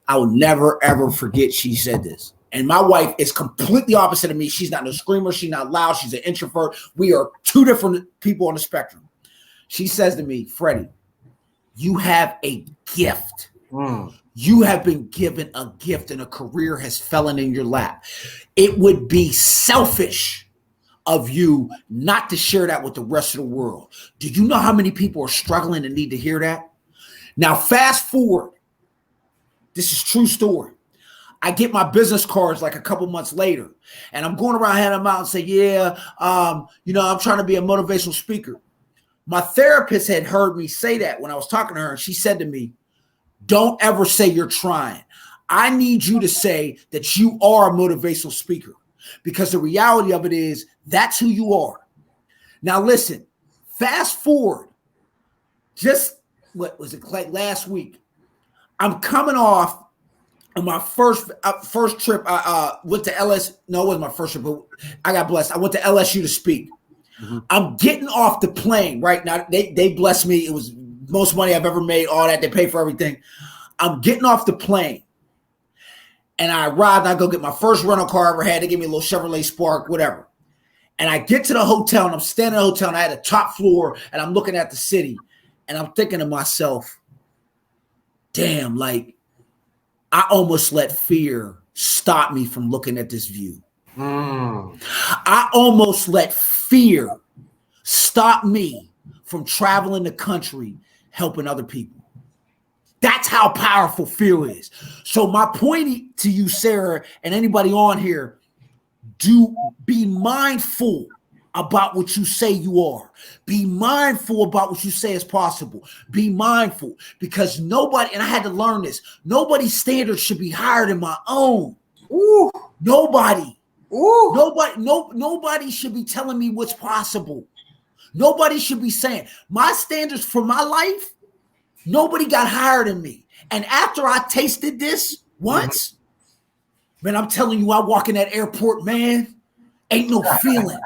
Speaker 2: I will never, ever forget she said this. And my wife is completely opposite of me. She's not no screamer. She's not loud. She's an introvert. We are two different people on the spectrum. She says to me, Freddie, you have a gift. You have been given a gift and a career has fallen in your lap. It would be selfish of you not to share that with the rest of the world. Do you know how many people are struggling and need to hear that? Now, fast forward. This is true story. I get my business cards like a couple months later, and I'm going around handing them out and say, yeah, I'm trying to be a motivational speaker. My therapist had heard me say that when I was talking to her, and she said to me, don't ever say you're trying. I need you to say that you are a motivational speaker, because the reality of it is that's who you are. Now, listen, fast forward, just what was it like last week? I'm coming off on my first trip. I went to LS. No, it wasn't my first trip, but I got blessed. I went to LSU to speak. Mm-hmm. I'm getting off the plane right now. They blessed me. It was most money I've ever made. All that, they pay for everything. I'm getting off the plane, and I arrived. I go get my first rental car I ever had. They gave me a little Chevrolet Spark, whatever. And I get to the hotel, and I'm standing in the hotel, and I had a top floor, and I'm looking at the city, and I'm thinking to myself, damn, like I almost let fear stop me from looking at this view. I almost let fear stop me from traveling the country, helping other people. That's how powerful fear is. So my point to you, Sarah, and anybody on here, do be mindful about what you say you are. Be mindful about what you say is possible. Be mindful, because nobody, and I had to learn this, nobody's standards should be higher than my own. Ooh. Nobody. Ooh. Nobody should be telling me what's possible. Nobody should be saying my standards for my life. Nobody got higher than me. And after I tasted this once, man, I'm telling you, I walk in that airport, man, ain't no feeling.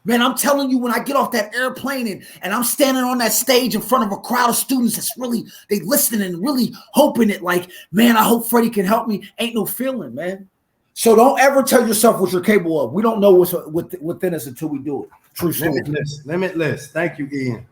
Speaker 2: Man, I'm telling you, when I get off that airplane and I'm standing on that stage in front of a crowd of students that's really, they listening and really hoping it, like, man, I hope Freddie can help me. Ain't no feeling, man. So don't ever tell yourself what you're capable of. We don't know what's within us until we do it. True story.
Speaker 3: Limitless. Thank you, Ian.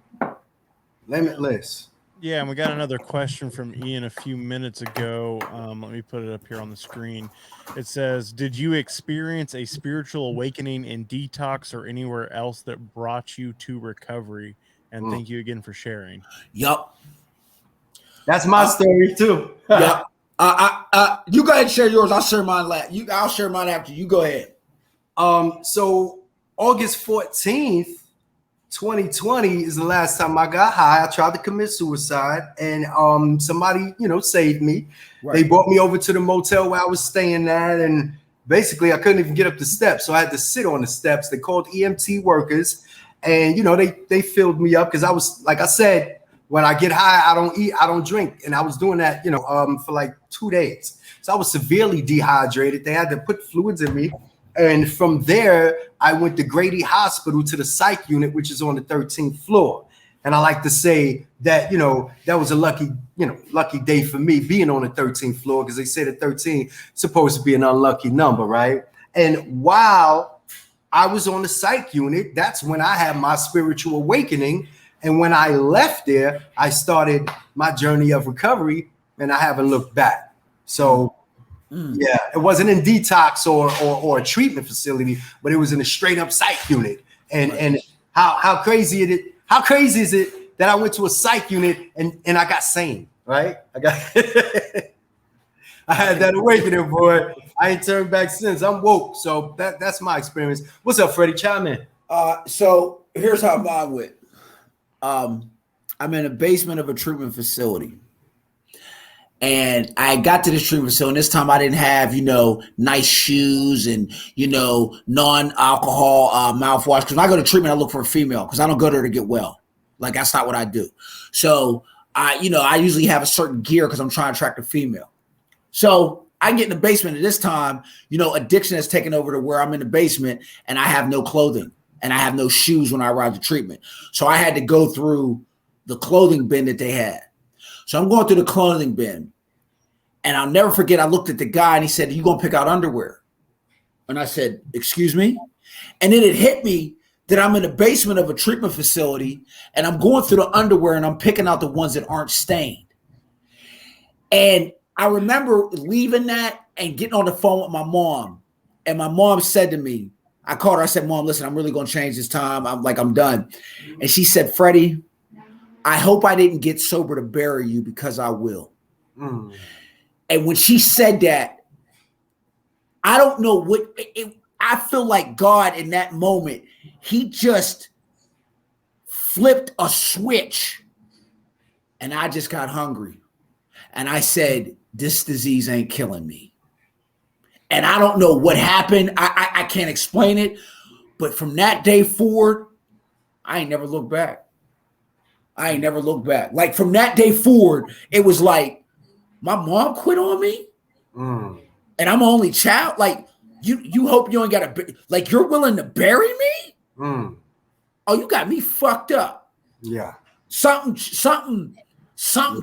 Speaker 3: Limitless.
Speaker 1: Yeah, and we got another question from Ian a few minutes ago. Let me put it up here on the screen. It says, did you experience a spiritual awakening in detox or anywhere else that brought you to recovery? And thank you again for sharing.
Speaker 2: Yup.
Speaker 3: That's my story too.
Speaker 2: Yup. You go ahead and share yours. I'll share mine I'll share mine after you. Go ahead.
Speaker 3: So August 14th, 2020 is the last time I got high. I tried to commit suicide, and somebody, saved me. Right. They brought me over to the motel where I was staying at, and basically I couldn't even get up the steps, so I had to sit on the steps. They called EMT workers, and they filled me up, because I was, like I said, when I get high, I don't eat, I don't drink, and I was doing that, for like 2 days. So I was severely dehydrated. They had to put fluids in me. And from there, I went to Grady Hospital to the psych unit, which is on the 13th floor. And I like to say that, that was a lucky day for me being on the 13th floor, because they say the 13 is supposed to be an unlucky number, right? And while I was on the psych unit, that's when I had my spiritual awakening. And when I left there, I started my journey of recovery, and I haven't looked back. So yeah, it wasn't in detox or a treatment facility, but it was in a straight up psych unit. And how crazy is it that I went to a psych unit and I got sane, right? I had that awakening, boy. I ain't turned back since. I'm woke. So that's my experience. What's up, Freddie? Chime in.
Speaker 2: So here's how mine went. I'm in the basement of a treatment facility. And I got to this treatment facility, and this time I didn't have, nice shoes and, non-alcohol mouthwash. Because when I go to treatment, I look for a female, because I don't go there to get well. Like, that's not what I do. So, I usually have a certain gear because I'm trying to attract a female. So I get in the basement, and this time, addiction has taken over to where I'm in the basement, and I have no clothing, and I have no shoes when I arrive to treatment. So I had to go through the clothing bin that they had. So I'm going through the clothing bin, And I'll never forget, I looked at the guy and he said, "You gonna pick out underwear?" And I said, "Excuse me?" And then it hit me that I'm in the basement of a treatment facility and I'm going through the underwear and I'm picking out the ones that aren't stained. And I remember leaving that and getting on the phone with my mom. And my mom said to me, I called her, I said, "Mom, listen, I'm really going to change this time. I'm done." And she said, "Freddie, I hope I didn't get sober to bury you because I will." Mm. And when she said that, I don't know what, I feel like God in that moment, he just flipped a switch and I just got hungry. And I said, "This disease ain't killing me." And I don't know what happened. I can't explain it. But from that day forward, I ain't never looked back. Like from that day forward, it was like my mom quit on me. And I'm only child. Like you hope you ain't got to, like you're willing to bury me? Oh, you got me fucked up.
Speaker 3: Yeah.
Speaker 2: Something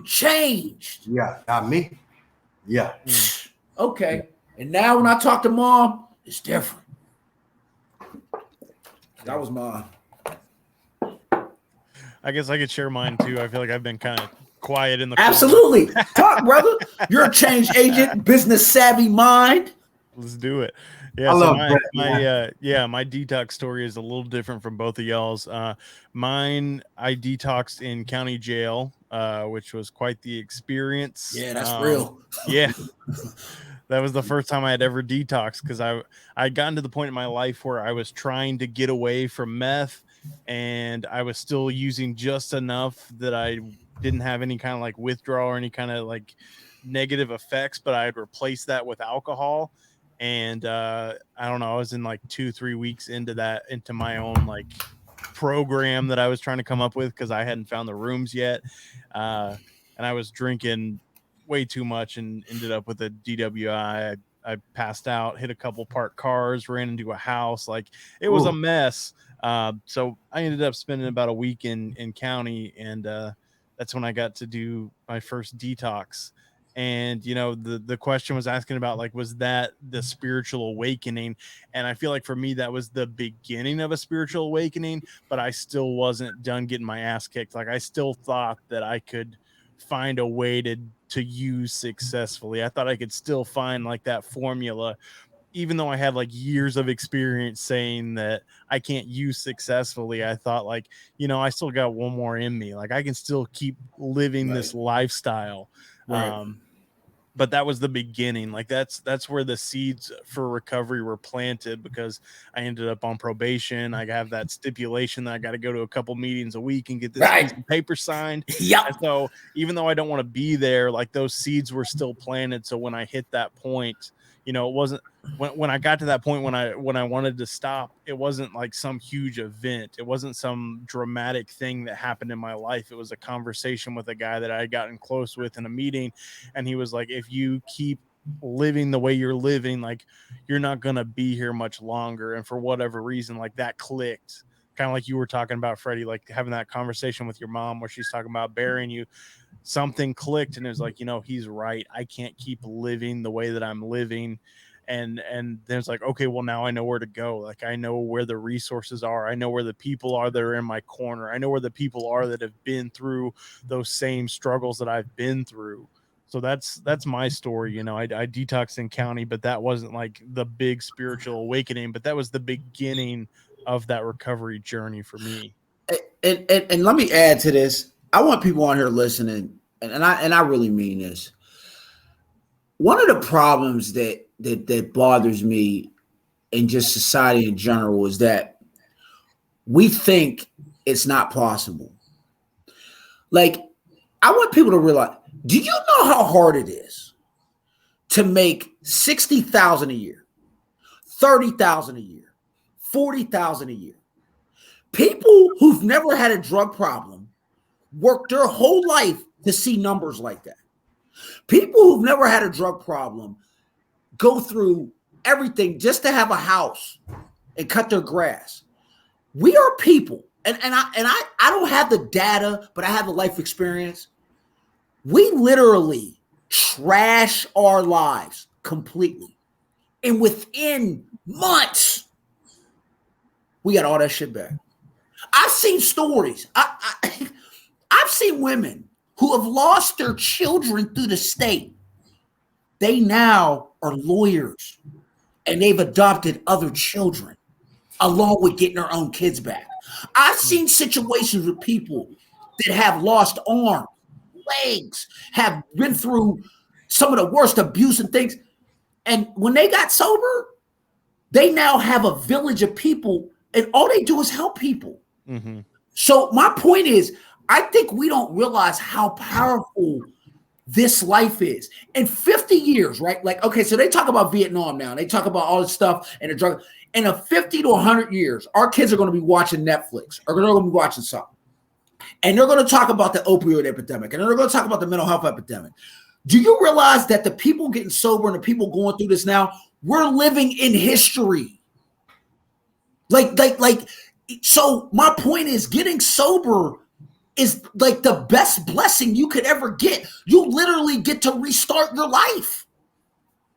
Speaker 2: changed.
Speaker 3: Yeah, not me. Yeah.
Speaker 2: Okay. Yeah. And now when I talk to mom, it's different. That was mine.
Speaker 1: I guess I could share mine too. I feel like I've been kind of quiet in the
Speaker 2: Absolutely. Talk, brother. You're a change agent, business savvy mind.
Speaker 1: Let's do it. Yeah, so my detox story is a little different from both of y'all's. Mine, I detoxed in county jail, which was quite the experience.
Speaker 2: Yeah, that's real.
Speaker 1: Yeah. That was the first time I had ever detoxed because I'd gotten to the point in my life where I was trying to get away from meth and I was still using just enough that I didn't have any kind of like withdrawal or any kind of like negative effects, but I had replaced that with alcohol. And I don't know, I was in like 2-3 weeks into my own like program that I was trying to come up with because I hadn't found the rooms yet. And I was drinking way too much and ended up with a DWI. I passed out, hit a couple parked cars, ran into a house. Like it was a mess. So I ended up spending about a week in county, and that's when I got to do my first detox. And you know, the question was asking about like, was that the spiritual awakening? And I feel like for me that was the beginning of a spiritual awakening, but I still wasn't done getting my ass kicked. Like I still thought that I could find a way to use successfully. I thought I could still find like that formula, even though I had like years of experience saying that I can't use successfully. I thought like, you know, I still got one more in me. Like I can still keep living this lifestyle. Right. But that was the beginning. Like that's where the seeds for recovery were planted, because I ended up on probation. I have that stipulation that I got to go to a couple meetings a week and get this piece of paper signed.
Speaker 2: Yeah.
Speaker 1: And so even though I don't want to be there, like those seeds were still planted. So when I hit that point, you know, it wasn't when I got to that point, when I wanted to stop, it wasn't like some huge event. It wasn't some dramatic thing that happened in my life. It was a conversation with a guy that I had gotten close with in a meeting. And he was like, if you keep living the way you're living, like you're not going to be here much longer. And for whatever reason, like that clicked, kind of like you were talking about, Freddie, like having that conversation with your mom where she's talking about burying you. Something clicked and it was like, you know, he's right. I can't keep living the way that I'm living. And there's like, okay, well, now I know where to go. Like, I know where the resources are. I know where the people are that are in my corner. I know where the people are that have been through those same struggles that I've been through. So that's my story. You know, I detoxed in county, but that wasn't like the big spiritual awakening, but that was the beginning of that recovery journey for me.
Speaker 2: And let me add to this. I want people on here listening, and I really mean this. One of the problems that bothers me in just society in general is that we think it's not possible. Like, I want people to realize, do you know how hard it is to make $60,000 a year, $30,000 a year, $40,000 a year? People who've never had a drug problem work their whole life to see numbers like that. People who've never had a drug problem go through everything just to have a house and cut their grass. We are people, and I don't have the data, but I have the life experience. We literally trash our lives completely. And within months, we got all that shit back. I've seen stories. I've seen women who have lost their children through the state. They now are lawyers and they've adopted other children along with getting their own kids back. I've seen situations with people that have lost arms, legs, have been through some of the worst abuse and things. And when they got sober, they now have a village of people and all they do is help people. Mm-hmm. So my point is, I think we don't realize how powerful this life is. In 50 years, right? Like, okay, so they talk about Vietnam now. They talk about all this stuff and the drug. In a 50 to 100 years, our kids are going to be watching Netflix or they're going to be watching something. And they're going to talk about the opioid epidemic and they're going to talk about the mental health epidemic. Do you realize that the people getting sober and the people going through this now, we're living in history? So my point is getting sober is like the best blessing you could ever get. You literally get to restart your life.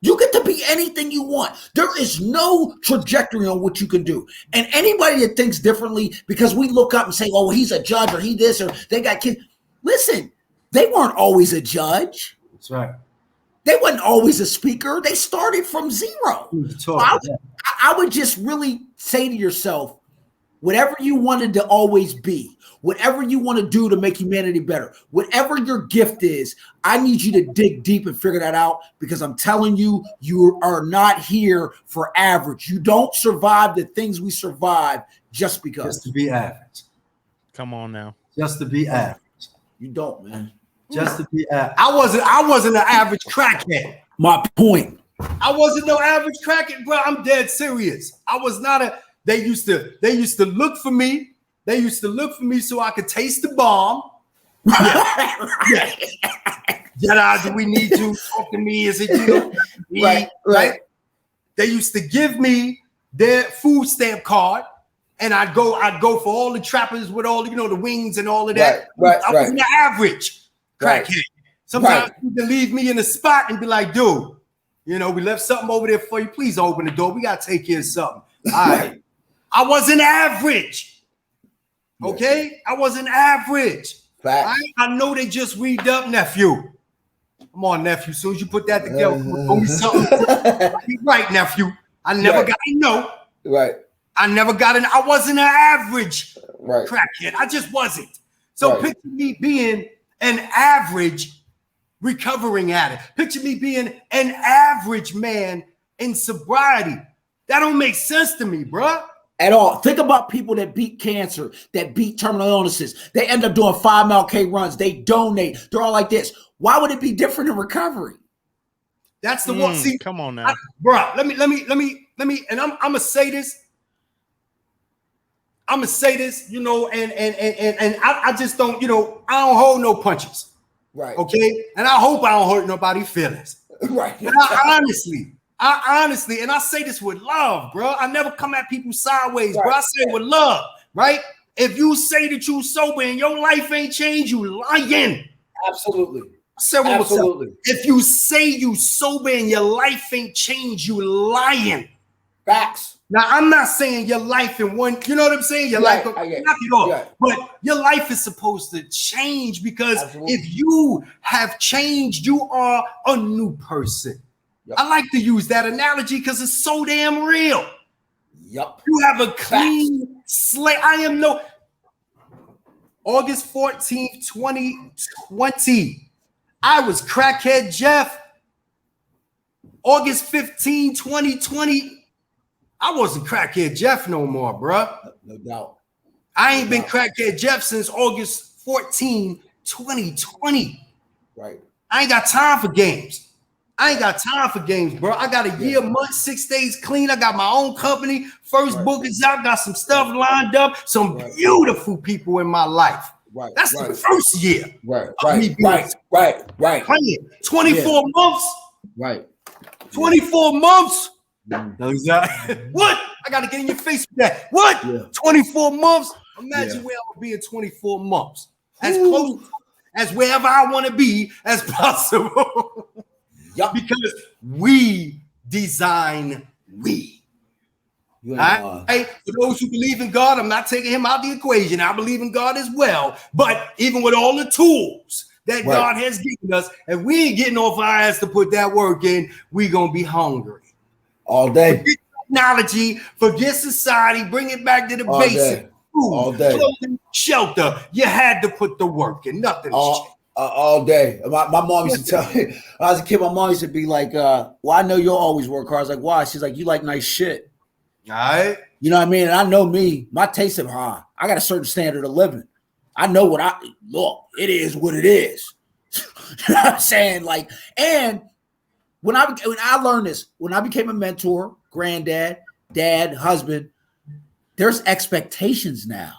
Speaker 2: You get to be anything you want. There is no trajectory on what you can do. And anybody that thinks differently, because we look up and say, oh, he's a judge or he this or they got kids. Listen, they weren't always a judge.
Speaker 3: That's right.
Speaker 2: They wasn't always a speaker. They started from zero. So I would just really say to yourself, whatever you wanted to always be, whatever you want to do to make humanity better, whatever your gift is, I need you to dig deep and figure that out, because I'm telling you, you are not here for average. You don't survive the things we survive just because.
Speaker 3: Just to be average.
Speaker 1: Come on now.
Speaker 3: Just to be average.
Speaker 2: You don't, man.
Speaker 3: Just to be average. I wasn't an average crackhead.
Speaker 2: My point.
Speaker 3: I wasn't no average crackhead, bro. I'm dead serious. I was not a. They used to look for me. They used to look for me so I could taste the bomb. Yeah. Do we need to talk to me? Is it right? They used to give me their food stamp card, and I'd go for all the trappers with all the wings and all of that. I wasn't the average crackhead. Sometimes you can leave me in a spot and be like, dude, we left something over there for you. Please open the door. We gotta take care of something. All right. I wasn't average. Okay? I wasn't average. I know they just read up, nephew. Come on, nephew. As soon as you put that together, me something. Right, nephew. I never got to know.
Speaker 2: Right.
Speaker 3: I never got in. I wasn't an average crackhead. I just wasn't. So picture me being an average recovering addict. Picture me being an average man in sobriety. That don't make sense to me, bro.
Speaker 2: At all. Think about people that beat cancer, that beat terminal illnesses. They end up doing 5-mile K runs. They donate. They're all like this. Why would it be different in recovery?
Speaker 3: That's the one. See,
Speaker 1: come on now,
Speaker 3: bro. Let me. And I'm gonna say this. And I just don't. I don't hold no punches.
Speaker 2: Right.
Speaker 3: Okay. And I hope I don't hurt nobody's feelings.
Speaker 2: Right.
Speaker 3: And I honestly, and I say this with love, bro. I never come at people sideways, bro. I say it with love, right? If you say that you sober and your life ain't changed, you lying.
Speaker 2: Absolutely.
Speaker 3: I said what absolutely. If you say you sober and your life ain't changed, you lying.
Speaker 2: Facts.
Speaker 3: Now, I'm not saying your life in one, you know what I'm saying? Your life, knock it off. But your life is supposed to change, because if you have changed, you are a new person. Yep. I like to use that analogy because it's so damn real.
Speaker 2: Yep.
Speaker 3: You have a clean slate. August 14th, 2020. I was crackhead Jeff. August 15, 2020. I wasn't crackhead Jeff no more, bro.
Speaker 2: No doubt.
Speaker 3: I ain't been crackhead Jeff since August 14, 2020.
Speaker 2: Right.
Speaker 3: I ain't got time for games. I ain't got time for games, bro. I got a year, month, 6 days clean. I got my own company. First book is out. Got some stuff lined up. Some beautiful people in my life.
Speaker 2: Right.
Speaker 3: That's the first year.
Speaker 2: Right.
Speaker 3: 24 months.
Speaker 2: Right.
Speaker 3: 24 months. What? I got to get in your face with that. What? Yeah. 24 months? Imagine where I'm going to be in 24 months. As close as wherever I want to be as possible.
Speaker 2: Yup.
Speaker 3: Because we design we.
Speaker 2: You
Speaker 3: All right? For those who believe in God, I'm not taking him out the equation. I believe in God as well. But even with all the tools that God has given us, if we ain't getting off our ass to put that work in, we gonna be hungry.
Speaker 2: All day.
Speaker 3: Forget technology, forget society, bring it back to the basics. Food,
Speaker 2: all day.
Speaker 3: clothing, shelter. You had to put the work in. Nothing
Speaker 2: all day. My mom used to tell me, when I was a kid, my mom used to be like, well, I know you'll always work hard. I was like, why? She's like, you like nice shit.
Speaker 3: All right.
Speaker 2: You know what I mean? And I know me, my taste of high. I got a certain standard of living. I know look, it is what it is. You know what I'm saying? Like, and when I learned this, when I became a mentor, granddad, dad, husband, there's expectations now.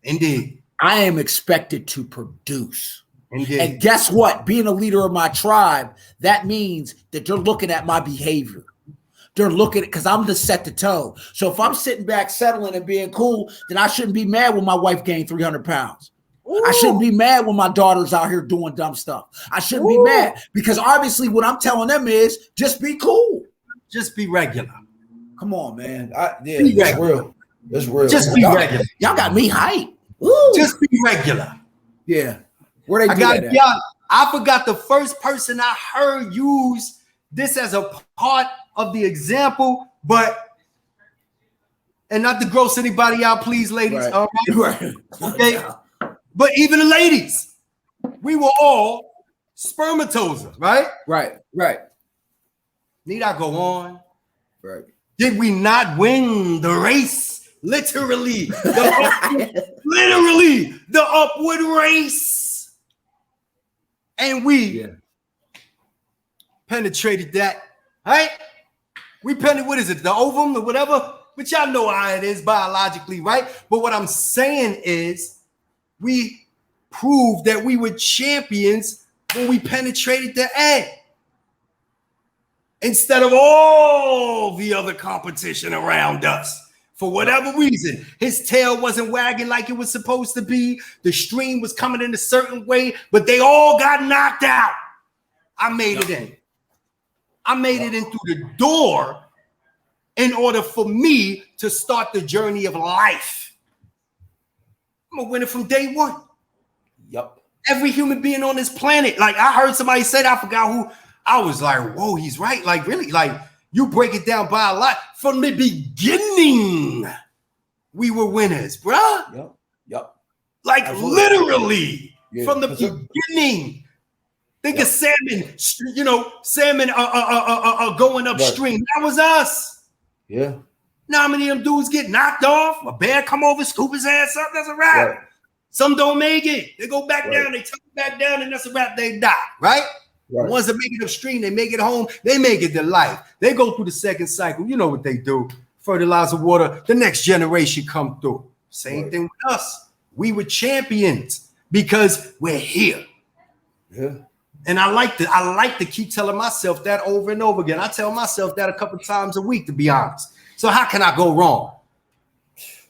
Speaker 3: Indeed.
Speaker 2: I am expected to produce.
Speaker 3: Indeed.
Speaker 2: And guess what? Being a leader of my tribe, that means that they're looking at my behavior. They're looking at, because I'm the set the tone. So if I'm sitting back, settling and being cool, then I shouldn't be mad when my wife gained 300 pounds. Ooh. I shouldn't be mad when my daughter's out here doing dumb stuff. I shouldn't be mad, because obviously what I'm telling them is just be cool.
Speaker 3: Just be regular.
Speaker 2: Come on, man. It's real. It's real.
Speaker 3: Just be regular.
Speaker 2: Y'all got me hyped.
Speaker 3: Just be regular.
Speaker 2: Yeah. Where they
Speaker 3: I forgot the first person I heard use this as a part of the example, and not to gross anybody out, please, ladies.
Speaker 2: Right.
Speaker 3: All right.
Speaker 2: Right.
Speaker 3: Okay. But even the ladies, we were all spermatozoa, right?
Speaker 2: Right.
Speaker 3: Need I go on?
Speaker 2: Right.
Speaker 3: Did we not win the race? Literally, the upward race. And we penetrated that, right? We penetrated, what is it, the ovum or whatever? But y'all know how it is biologically, right? But what I'm saying is we proved that we were champions when we penetrated the egg. Instead of all the other competition around us. For whatever reason, his tail wasn't wagging like it was supposed to be. The stream was coming in a certain way, but they all got knocked out. I made it in. I made it in through the door in order for me to start the journey of life. I'm a winner from day one.
Speaker 2: Yep.
Speaker 3: Every human being on this planet. Like I heard somebody say, I forgot who. I was like, whoa, he's right. Like really, like you break it down by a lot. From the beginning, we were winners, bruh.
Speaker 2: Yep.
Speaker 3: Like
Speaker 2: absolutely.
Speaker 3: Literally from the beginning. Think of salmon, salmon going upstream. That was us.
Speaker 2: Yeah.
Speaker 3: Now how many of them dudes get knocked off? A bear come over, scoop his ass up. That's a wrap.
Speaker 2: Right.
Speaker 3: Some don't make it. They go back down. They tuck back down, and that's a wrap. They die. Right? The ones that make it upstream, they make it home. They make it to life. They go through the second cycle. You know what they do. Fertilizer water. The next generation come through. Same thing with us. We were champions because we're here.
Speaker 2: Yeah.
Speaker 3: And I like to keep telling myself that over and over again. I tell myself that a couple times a week, to be honest. So how can I go wrong?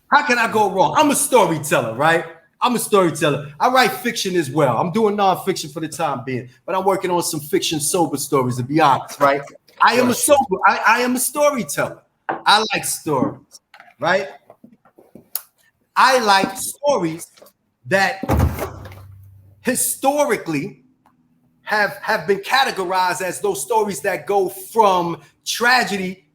Speaker 3: How can I go wrong? I'm a storyteller, right? I'm a storyteller. I write fiction as well. I'm doing nonfiction for the time being, but I'm working on some fiction sober stories, to be honest, right? I am a storyteller. I like stories, right? I like stories that historically have been categorized as those stories that go from tragedy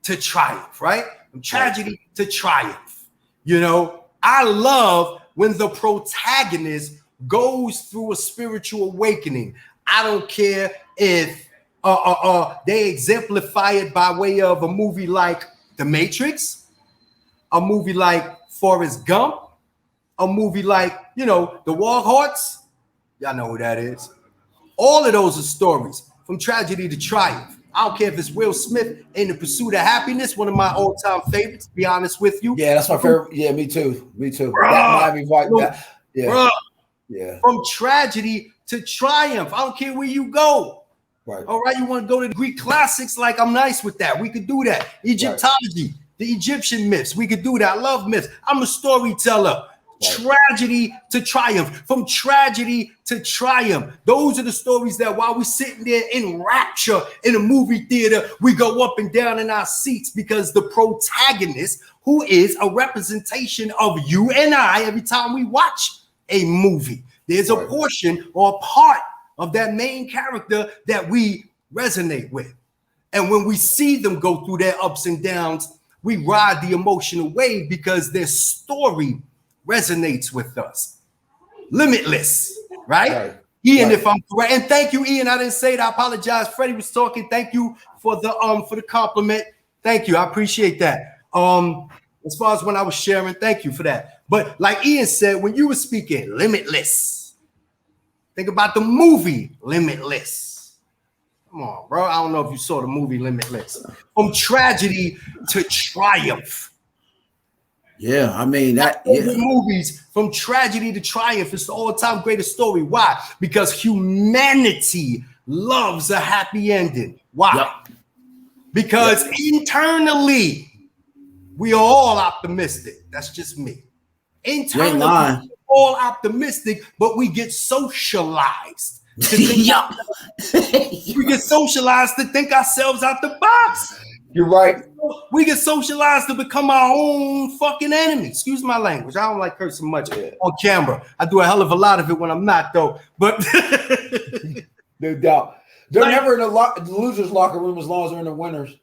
Speaker 3: to triumph, right? From tragedy to triumph. You know, I love when the protagonist goes through a spiritual awakening. I don't care if they exemplify it by way of a movie like The Matrix, a movie like Forrest Gump, a movie like, The Warhorse. Y'all know who that is. All of those are stories from tragedy to triumph. I don't care if it's Will Smith in The Pursuit of Happiness, one of my all-time favorites, to be honest with you.
Speaker 2: Yeah, that's my favorite. Yeah, me too.
Speaker 3: Bruh, from tragedy to triumph. I don't care where you go.
Speaker 2: Right.
Speaker 3: All right, you want to go to the Greek classics? Like, I'm nice with that. We could do that. Egyptology, the Egyptian myths. We could do that. I love myths. I'm a storyteller. tragedy to triumph, from tragedy to triumph. Those are the stories that while we're sitting there in rapture in a movie theater, we go up and down in our seats because the protagonist, who is a representation of you and I, every time we watch a movie, there's a portion or a part of that main character that we resonate with. And when we see them go through their ups and downs, we ride the emotional wave because their story resonates with us. Limitless, right? Ian, if I'm correct, and thank you, Ian. I didn't say it. I apologize. Freddie was talking. Thank you for the compliment. Thank you. I appreciate that. As far as when I was sharing, thank you for that. But like Ian said, when you were speaking, limitless. Think about the movie Limitless. Come on, bro. I don't know if you saw the movie Limitless. From tragedy to triumph.
Speaker 2: Yeah, I mean that.
Speaker 3: Movies from tragedy to triumph is the all-time greatest story. Why? Because humanity loves a happy ending. Why? Yep. Because internally we are all optimistic. That's just me. Internally, we're all optimistic, but we get socialized. We get socialized to think ourselves out the box.
Speaker 2: You're right.
Speaker 3: We get socialized to become our own fucking enemy. Excuse my language. I don't like cursing much on camera. I do a hell of a lot of it when I'm not, though. But
Speaker 2: no doubt. They're never in the losers' locker room as long as they're in the winners.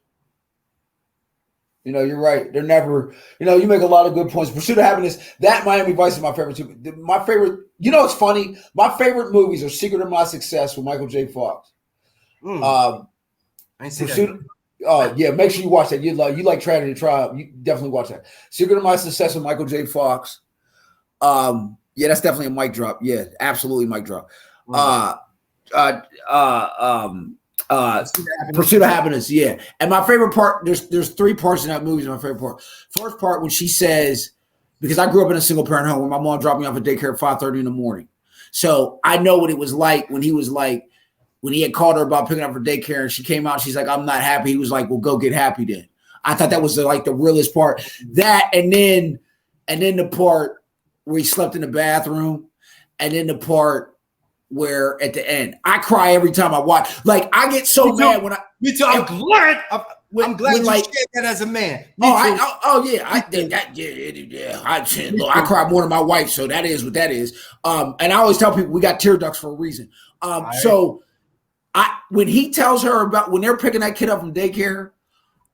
Speaker 2: You know, you're right. They're never, you know, you make a lot of good points. Pursuit of Happiness, that Miami Vice is my favorite too. My favorite, you know, it's funny. My favorite movies are Secret of My Success with Michael J. Fox.
Speaker 3: I ain't seen
Speaker 2: Pursuit, yeah, make sure you watch that. You like Tragedy to Triumph. You definitely watch that. Secret of My Success with Michael J. Fox. Yeah, that's definitely a mic drop. Yeah, absolutely mic drop. Pursuit of Happiness, yeah. And my favorite part, there's three parts in that movie is my favorite part. First part when she says, because I grew up in a single parent home where my mom dropped me off at daycare at 5:30 in the morning. So I know what it was like when he was like, when he had called her about picking up her daycare and she came out, she's like, I'm not happy. He was like, well, go get happy then. I thought that was the realest part. That and then the part where he slept in the bathroom, and then the part where at the end I cry every time I watch. Like I get so mad when I.
Speaker 3: Me too. I'm glad you shared that as a man.
Speaker 2: I cry more than my wife, so that is what that is. And I always tell people we got tear ducts for a reason. So when he tells her about when they're picking that kid up from daycare,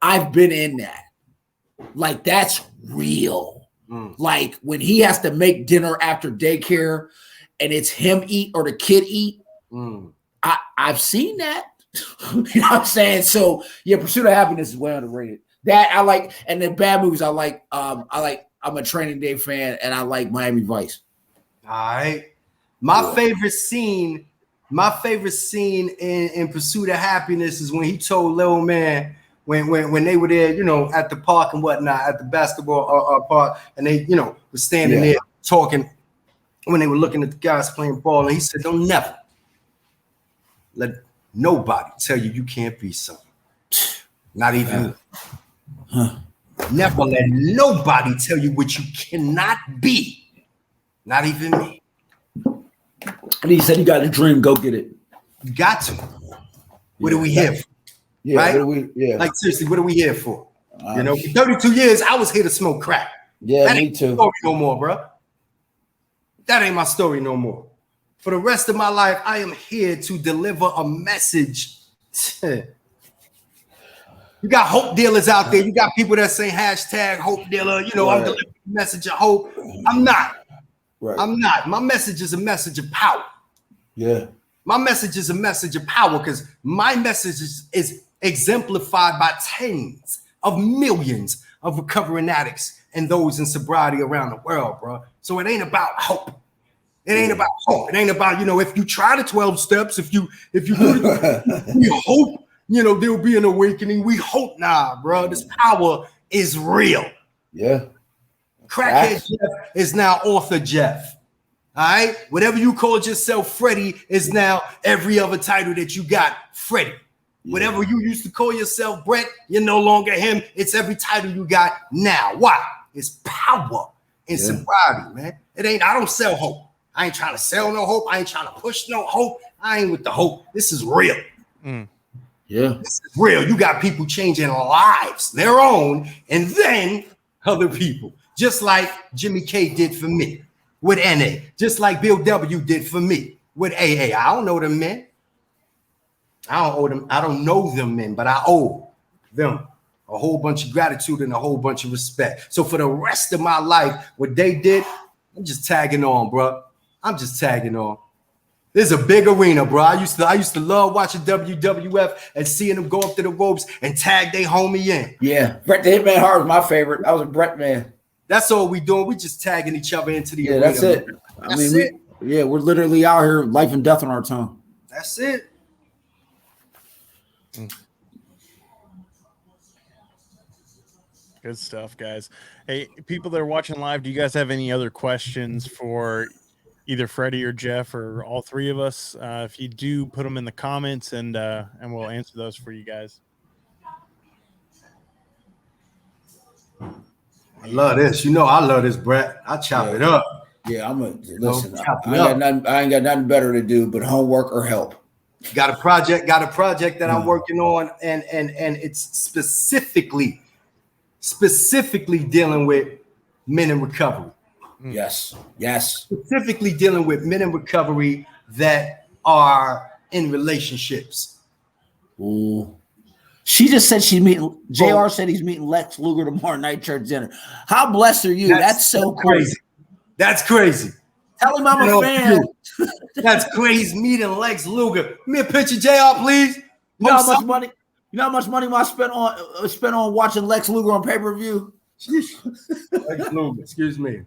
Speaker 2: I've been in that. Like that's real. Like when he has to make dinner after daycare. And it's him eat or the kid eat. I've seen that. You know what I'm saying? So yeah, Pursuit of Happiness is way underrated. That I like, and the bad movies I like. I'm a Training Day fan, and I like Miami Vice.
Speaker 3: All right. My favorite scene in Pursuit of Happiness is when he told Lil Man when they were there, you know, at the park and whatnot, at the basketball park, and they, you know, were standing there talking. When they were looking at the guys playing ball, and he said, don't never let nobody tell you can't be something. Not even me. Never let nobody tell you what you cannot be. Not even me.
Speaker 2: And he said, you got a dream, go get it.
Speaker 3: You got to. What are we here for?
Speaker 2: Yeah,
Speaker 3: right? Like seriously, what are we here for? You know, for 32 years, I was here to smoke crack.
Speaker 2: Yeah,
Speaker 3: that
Speaker 2: me
Speaker 3: ain't
Speaker 2: too.
Speaker 3: Story no more, bro. That ain't my story no more. For the rest of my life, I am here to deliver a message. You got hope dealers out there. You got people that say hashtag hope dealer. You know, I'm delivering a message of hope. I'm not.
Speaker 2: Right.
Speaker 3: I'm not. My message is a message of power.
Speaker 2: Yeah.
Speaker 3: My message is a message of power because my message is exemplified by tens of millions of recovering addicts and those in sobriety around the world, bro. So it ain't about hope. It ain't about hope. It ain't about, you know, if you try the 12 steps, if you do we hope, you know, there'll be an awakening. We hope, nah, bro. This power is real.
Speaker 2: Yeah.
Speaker 3: Crackhead Jeff is now author Jeff. All right. Whatever you called yourself, Freddy, is now every other title that you got, Freddy. Yeah. Whatever you used to call yourself, Brett, you're no longer him. It's every title you got now. Why? It's power in sobriety, man. It ain't, I don't sell hope. I ain't trying to sell no hope. I ain't trying to push no hope. I ain't with the hope. This is real.
Speaker 2: Yeah.
Speaker 3: This is real. You got people changing lives, their own, and then other people. Just like Jimmy K did for me with NA. Just like Bill W did for me with AA. I don't know them men. I don't owe them. I don't know them men, but I owe them a whole bunch of gratitude and a whole bunch of respect. So for the rest of my life, what they did, I'm just tagging on, bro. I'm just tagging on. This is a big arena, bro. I used to love watching WWF and seeing them go up to the ropes and tag they homie in.
Speaker 2: Yeah, Bret the Hitman Hart was my favorite. I was a Bret man.
Speaker 3: That's all we doing. We just tagging each other into the arena.
Speaker 2: That's it. I mean, we're literally out here, life and death on our tongue.
Speaker 3: That's it.
Speaker 1: Good stuff, guys. Hey, people that are watching live, do you guys have any other questions for either Freddie or Jeff or all three of us? If you do, put them in the comments, and we'll answer those for you guys.
Speaker 3: I love this. You know, I love this, Brett. I chop it up.
Speaker 2: Yeah, I'm a listen. I ain't got nothing better to do but homework or help.
Speaker 3: Got a project that I'm working on, and it's specifically dealing with men in recovery.
Speaker 2: Yes.
Speaker 3: Specifically dealing with men in recovery that are in relationships.
Speaker 2: Ooh. She just said she's meeting. JR said he's meeting Lex Luger tomorrow night church dinner. How blessed are you? That's so crazy.
Speaker 3: That's crazy.
Speaker 2: Tell him I'm a fan.
Speaker 3: That's crazy. Meeting Lex Luger. Give me a picture, JR, please.
Speaker 2: You know how much money? You know how much money I spent on watching Lex Luger on pay-per-view?
Speaker 3: Lex Luger, excuse me.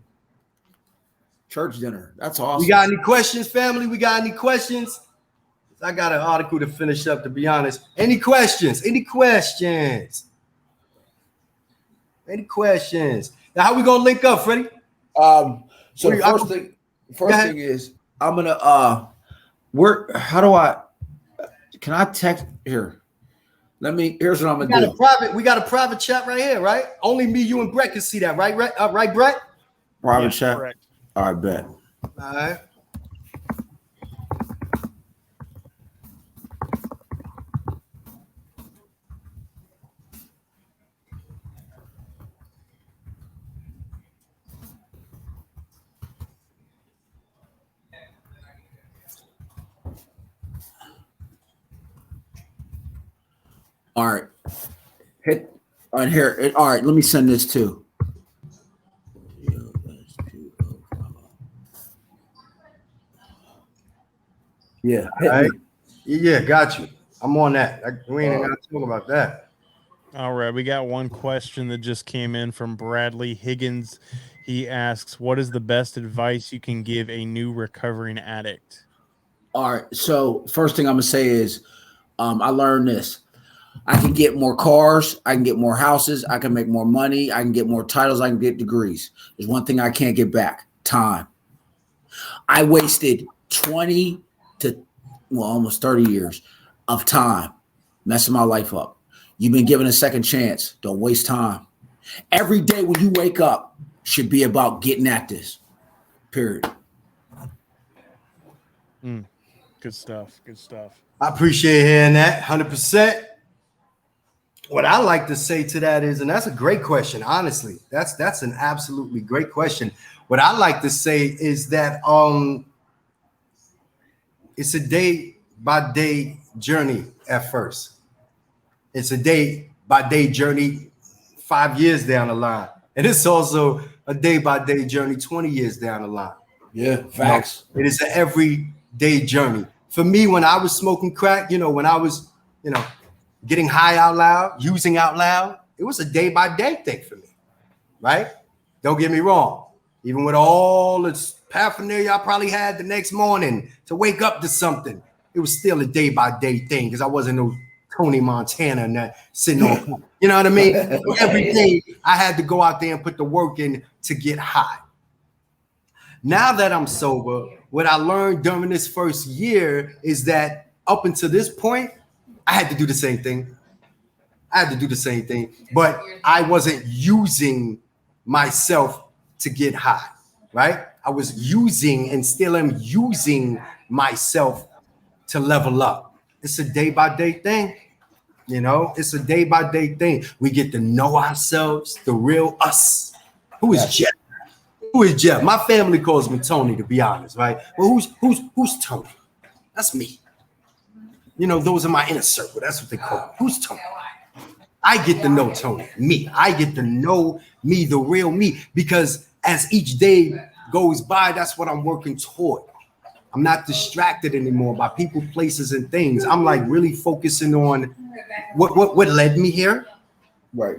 Speaker 2: Church dinner. That's awesome.
Speaker 3: We got any questions, family? We got any questions? I got an article to finish up, to be honest. Any questions? Any questions? Any questions? Now, how we gonna link up, Freddie?
Speaker 2: So the first thing is I'm gonna can I text here? Here's what I'm gonna do.
Speaker 3: We got a private chat right here, right? Only me, you, and Brett can see that, right? Right, Brett?
Speaker 2: Private chat.
Speaker 1: Correct.
Speaker 2: All right, bet.
Speaker 3: All right.
Speaker 2: All right. Hit on here. All right, let me send this too. Yeah.
Speaker 3: Right. Yeah, got you. I'm on that. We ain't gonna talk about that.
Speaker 1: All right, we got one question that just came in from Bradley Higgins. He asks, what is the best advice you can give a new recovering addict?
Speaker 2: All right. So first thing I'm gonna say is I learned this. I can get more cars, I can get more houses, I can make more money, I can get more titles, I can get degrees. There's one thing I can't get back: time. I wasted 20 to almost 30 years of time messing my life up. You've been given a second chance. Don't waste time. Every day when you wake up should be about getting at this. Period.
Speaker 1: Good stuff. Good stuff.
Speaker 3: I appreciate hearing that 100%. What I like to say to that is, and that's a great question, honestly. That's an absolutely great question. What I like to say is that it's a day-by-day journey at first. It's a day-by-day journey 5 years down the line. And it's also a day-by-day journey 20 years down the line.
Speaker 2: Yeah, facts.
Speaker 3: It is an everyday journey. For me, when I was smoking crack, when I was, getting high out loud, using out loud, it was a day-by-day thing for me, right? Don't get me wrong. Even with all this paraphernalia I probably had the next morning to wake up to something, it was still a day-by-day thing because I wasn't no Tony Montana and that sitting on, you know what I mean? Every day I had to go out there and put the work in to get high. Now that I'm sober, what I learned during this first year is that up until this point, I had to do the same thing. But I wasn't using myself to get high, right? I was using and still am using myself to level up. It's a day-by-day thing. You know, it's a day-by-day thing. We get to know ourselves, the real us. Who is Jeff? Who is Jeff? My family calls me Tony, to be honest, right? Well, who's Tony? That's me. You know, those are my inner circle. That's what they call me. Who's Tony? I get to know Tony, me. I get to know me, the real me, because as each day goes by, that's what I'm working toward. I'm not distracted anymore by people, places, and things. I'm like really focusing on what led me here,
Speaker 2: right?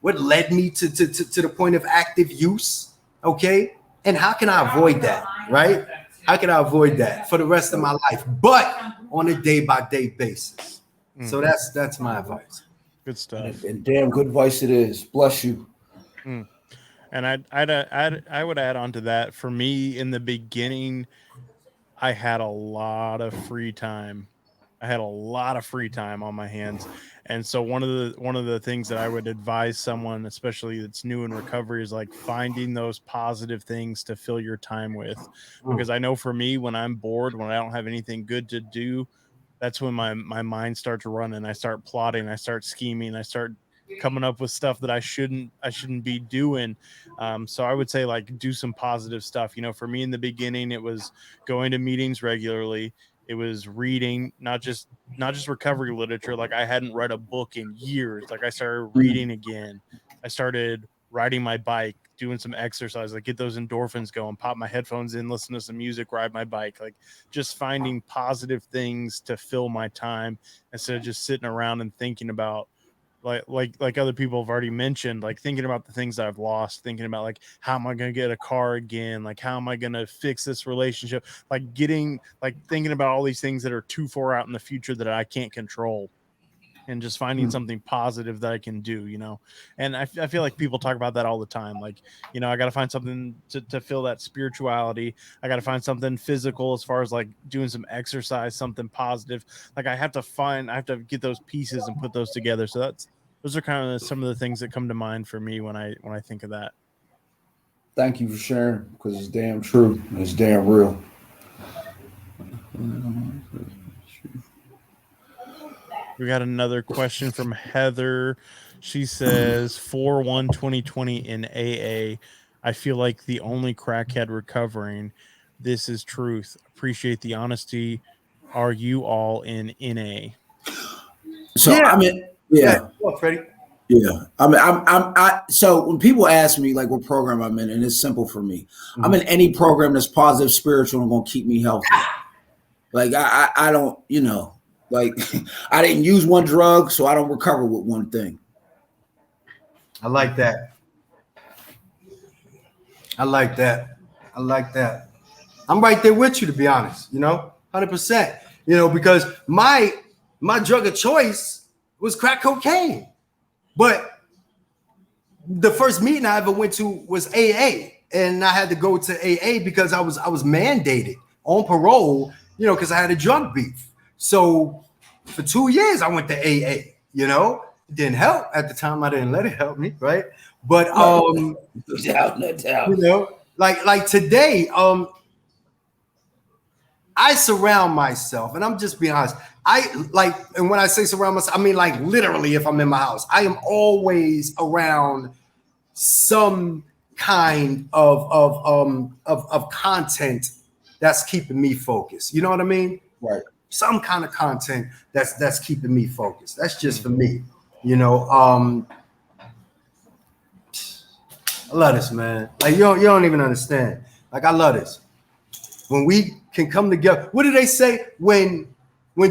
Speaker 3: What led me to the point of active use, okay? And how can I avoid that, right? How can I avoid that for the rest of my life, but on a day-by-day basis? So that's my advice.
Speaker 1: Good stuff.
Speaker 2: And damn good advice it is. Bless you.
Speaker 1: And I would add on to that. For me, in the beginning, I had a lot of free time. I had a lot of free time on my hands. And so one of the things that I would advise someone, especially that's new in recovery, is like finding those positive things to fill your time with. Because I know for me, when I'm bored, when I don't have anything good to do, that's when my mind starts running. I start plotting, I start scheming, I start coming up with stuff that I shouldn't be doing. So I would say like do some positive stuff. You know, for me in the beginning, it was going to meetings regularly. It was reading, not just recovery literature. Like I hadn't read a book in years. Like I started reading again. I started riding my bike, doing some exercise, like get those endorphins going, pop my headphones in, listen to some music, ride my bike, like just finding positive things to fill my time instead of just sitting around and thinking about like other people have already mentioned, like thinking about the things that I've lost, thinking about like how am I going to get a car again, like how am I going to fix this relationship, like thinking about all these things that are too far out in the future that I can't control, and just finding something positive that I can do, you know. And I feel like people talk about that all the time. Like, you know, I got to find something to fill that spirituality. I got to find something physical as far as like doing some exercise, something positive. Like I have to get those pieces and put those together. So those are kind of some of the things that come to mind for me when I think of that.
Speaker 2: Thank you for sharing, because it's damn true. It's damn real.
Speaker 1: We got another question from Heather. She says, 4/1/2020 in AA, I feel like the only crackhead recovering. This is truth. Appreciate the honesty. Are you all in NA?
Speaker 2: So
Speaker 3: Yeah.
Speaker 2: I mean, yeah.
Speaker 3: Well, Freddy.
Speaker 2: Yeah, I mean, so when people ask me like what program I'm in, and it's simple for me, I'm in any program that's positive, spiritual, and going to keep me healthy. Like I don't, you know, like I didn't use one drug, so I don't recover with one thing.
Speaker 3: I like that. I like that. I like that. I'm right there with you, to be honest, you know, 100%, you know, because my drug of choice was crack cocaine. But the first meeting I ever went to was AA, and I had to go to AA because I was mandated on parole, you know, because I had a drug beef. So for 2 years I went to AA, you know. It didn't help at the time. I didn't let it help me, right? But
Speaker 2: No doubt.
Speaker 3: you know, like today, I surround myself, and I'm just being honest. And when I say surround myself, I mean like literally. If I'm in my house, I am always around some kind of content that's keeping me focused. You know what I mean?
Speaker 2: Right.
Speaker 3: Some kind of content that's keeping me focused. That's just for me. You know, I love this, man. Like you don't even understand. Like I love this. When we can come together. What do they say? When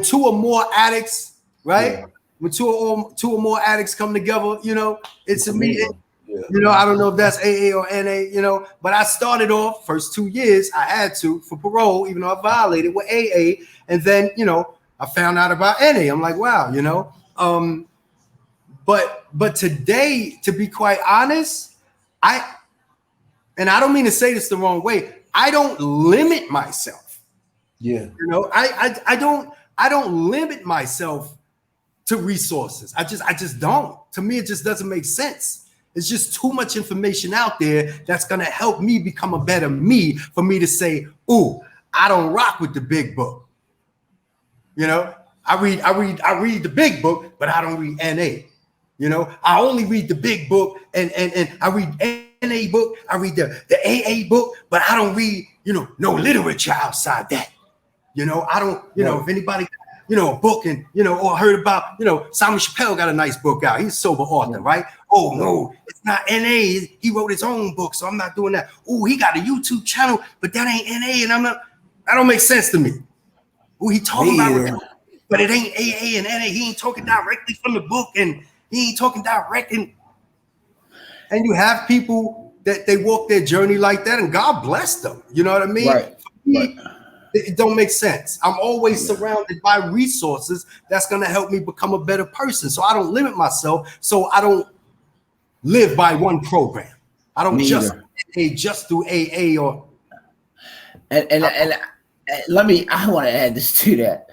Speaker 3: two or more addicts, right? Yeah. When two or more addicts come together, you know, it's a meeting. Yeah. You know, I don't know if that's AA or NA, you know, but I started off first 2 years, I had to for parole, even though I violated with AA. And then, you know, I found out about NA. I'm like, wow, you know. But today, to be quite honest, I don't mean to say this the wrong way. I don't limit myself.
Speaker 2: Yeah.
Speaker 3: You know, I don't limit myself to resources. I just don't. To me, it just doesn't make sense. It's just too much information out there that's gonna help me become a better me, for me to say, "Ooh, I don't rock with the big book." You know, I read the big book, but I don't read NA. You know, I only read the big book and I read NA book, I read the AA book, but I don't read, no literature outside that. I don't, if anybody, a book and, or heard about, Simon Chappelle got a nice book out. He's a sober author, right? Oh, no, it's not NA. He wrote his own book, so I'm not doing that. Oh, he got a YouTube channel, but that ain't NA, and that don't make sense to me. Oh, he talking about, but it ain't AA and NA. He ain't talking directly from the book, and he ain't talking direct. And you have people that they walk their journey like that, and God bless them. You know what I mean?
Speaker 2: Right.
Speaker 3: It don't make sense. I'm always surrounded by resources that's going to help me become a better person. So I don't limit myself. So I don't live by one program. I don't just do AA or.
Speaker 2: And I want to add this to that.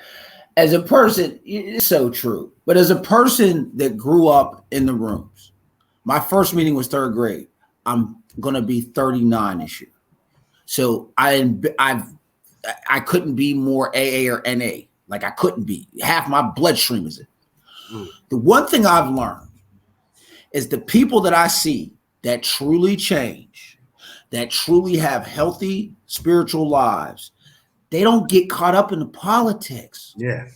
Speaker 2: As a person, it's so true. But as a person that grew up in the rooms, my first meeting was third grade. I'm going to be 39 this year. So I couldn't be more AA or NA. Like I couldn't be. Half my bloodstream is it. The one thing I've learned is the people that I see that truly change, that truly have healthy spiritual lives, they don't get caught up in the politics.
Speaker 3: Yeah.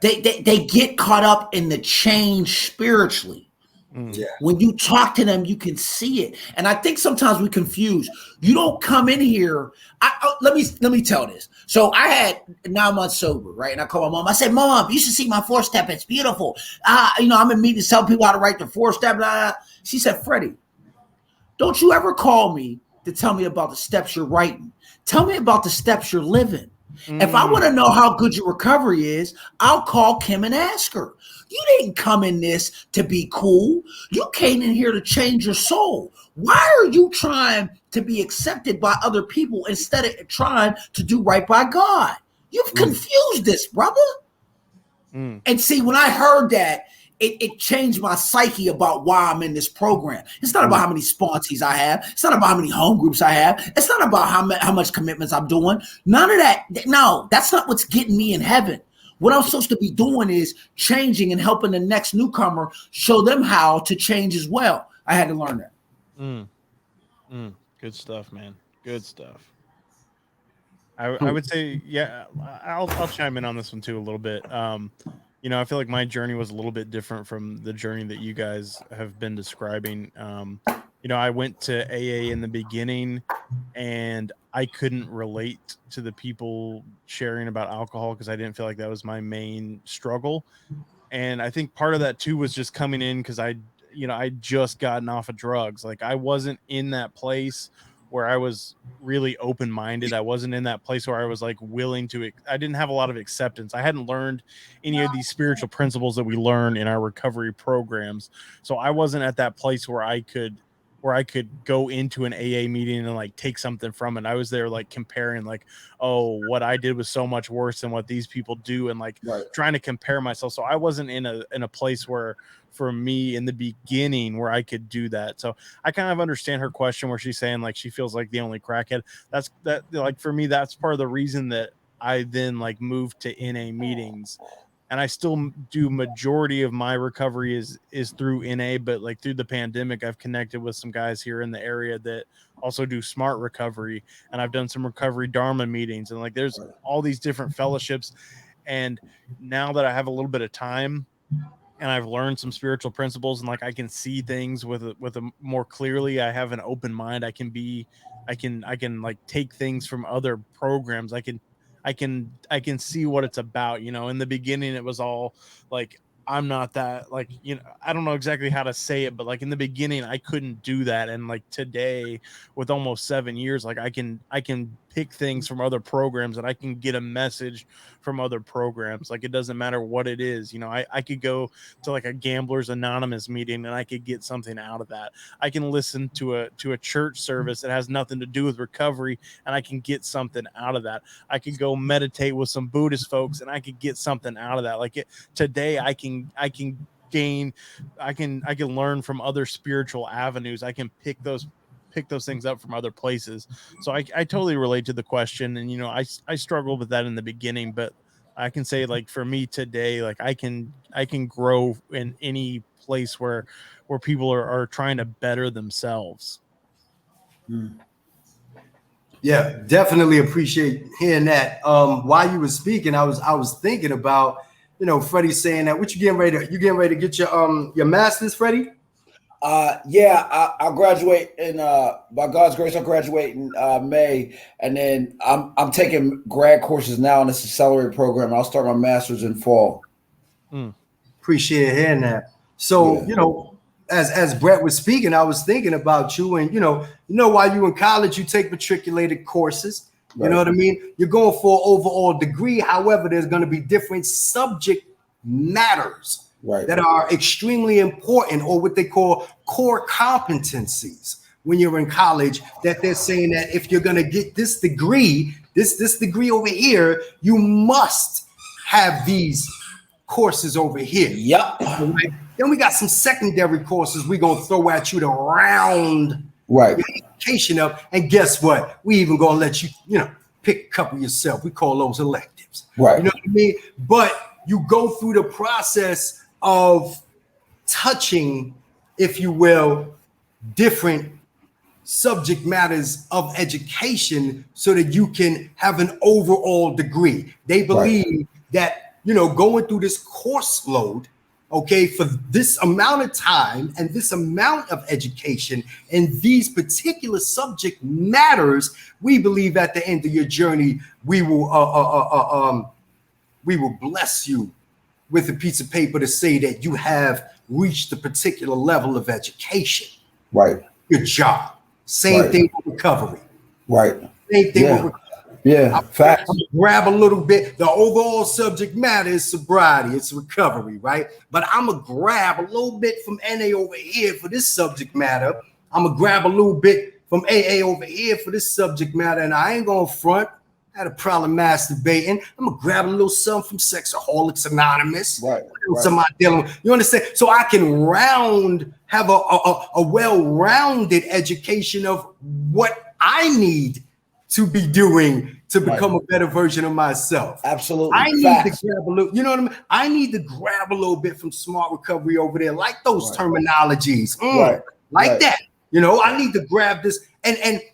Speaker 2: They get caught up in the change spiritually.
Speaker 3: Yeah.
Speaker 2: When you talk to them, you can see it. And I think sometimes we confuse. You don't come in here. Let me tell this. So I had 9 months sober, right? And I called my mom. I said, "Mom, you should see my 4-step. It's beautiful. I'm in meetings telling people how to write the 4-step. She said, "Freddie, don't you ever call me to tell me about the steps you're writing. Tell me about the steps you're living. If I want to know how good your recovery is, I'll call Kim and ask her. You didn't come in this to be cool. You came in here to change your soul. Why are you trying to be accepted by other people instead of trying to do right by God? You've confused this, brother." And see, when I heard that, it changed my psyche about why I'm in this program. It's not about how many sponsees I have. It's not about how many home groups I have. It's not about how much commitments I'm doing. None of that. No, that's not what's getting me in heaven. What I'm supposed to be doing is changing and helping the next newcomer, show them how to change as well. I had to learn that.
Speaker 1: Good stuff, man. Good stuff. I would say, yeah, I'll chime in on this one too a little bit. I feel like my journey was a little bit different from the journey that you guys have been describing. I went to AA in the beginning, and I couldn't relate to the people sharing about alcohol because I didn't feel like that was my main struggle. And I think part of that too was just coming in because I'd just gotten off of drugs. Like I wasn't in that place where I was really open-minded. I wasn't in that place where I was like willing to, I didn't have a lot of acceptance. I hadn't learned any of these spiritual principles that we learn in our recovery programs. So I wasn't at that place where I could go into an AA meeting and like take something from it. I was there like comparing like, oh, what I did was so much worse than what these people do. And like trying to compare myself. So I wasn't in a place where, for me in the beginning, where I could do that. So I kind of understand her question where she's saying like she feels like the only crackhead. That like for me, that's part of the reason that I then like moved to NA meetings, and I still do majority of my recovery is through NA, but like through the pandemic, I've connected with some guys here in the area that also do smart recovery, and I've done some recovery Dharma meetings, and like there's all these different fellowships. And now that I have a little bit of time, and I've learned some spiritual principles, and like I can see things with a more clearly. I have an open mind. I can like take things from other programs. I can see what it's about. In the beginning, it was all like, I'm not that, like, I don't know exactly how to say it, but like in the beginning, I couldn't do that. And like today, with almost 7 years, like I can pick things from other programs, and I can get a message from other programs. Like it doesn't matter what it is. I could go to like a Gamblers Anonymous meeting, and I could get something out of that. I can listen to a church service that has nothing to do with recovery, and I can get something out of that. I could go meditate with some Buddhist folks, and I could get something out of that. Like today, I can learn from other spiritual avenues. I can pick those things up from other places. So I totally relate to the question. And, I struggled with that in the beginning, but I can say, like, for me today, like I can grow in any place where people are trying to better themselves.
Speaker 3: Yeah, definitely appreciate hearing that. While you were speaking, I was thinking about, Freddie saying that. What you getting ready to get your master's, Freddie?
Speaker 2: Yeah, I'll graduate in by God's grace. I'll graduate in May, and then I'm taking grad courses now in this accelerated program. I'll start my master's in fall.
Speaker 3: Appreciate hearing that. So as Brett was speaking, I was thinking about you, and while you in college, you take matriculated courses. Right. You know what I mean? You're going for an overall degree. However, there's going to be different subject matters. Right. That are extremely important, or what they call core competencies when you're in college, that they're saying that if you're going to get this degree, this degree over here, you must have these courses over here.
Speaker 2: Yep.
Speaker 3: Right? Then we got some secondary courses we're going to throw at you to round
Speaker 2: your
Speaker 3: education up. And guess what? We even going to let you, pick a couple yourself. We call those electives.
Speaker 2: Right.
Speaker 3: You know what I mean? But you go through the process of touching, if you will, different subject matters of education so that you can have an overall degree. They believe that, going through this course load, okay, for this amount of time and this amount of education and these particular subject matters, we believe at the end of your journey, we will bless you with a piece of paper to say that you have reached a particular level of education.
Speaker 2: Right.
Speaker 3: Good job. Same thing with recovery.
Speaker 2: Right.
Speaker 3: Same thing with recovery.
Speaker 2: Yeah.
Speaker 3: I'm gonna grab a little bit. The overall subject matter is sobriety. It's recovery, right? But I'm gonna grab a little bit from NA over here for this subject matter. I'm gonna grab a little bit from AA over here for this subject matter, and I ain't gonna front. I had a problem masturbating. I'm gonna grab a little something from Sexaholics Anonymous.
Speaker 2: Right.
Speaker 3: Somebody dealing with, you understand? So I can have a well-rounded education of what I need to be doing to become a better version of myself.
Speaker 2: Absolutely.
Speaker 3: I need to grab a little, you know what I mean? I need to grab a little bit from Smart Recovery over there, like those terminologies. Like that. I need to grab this.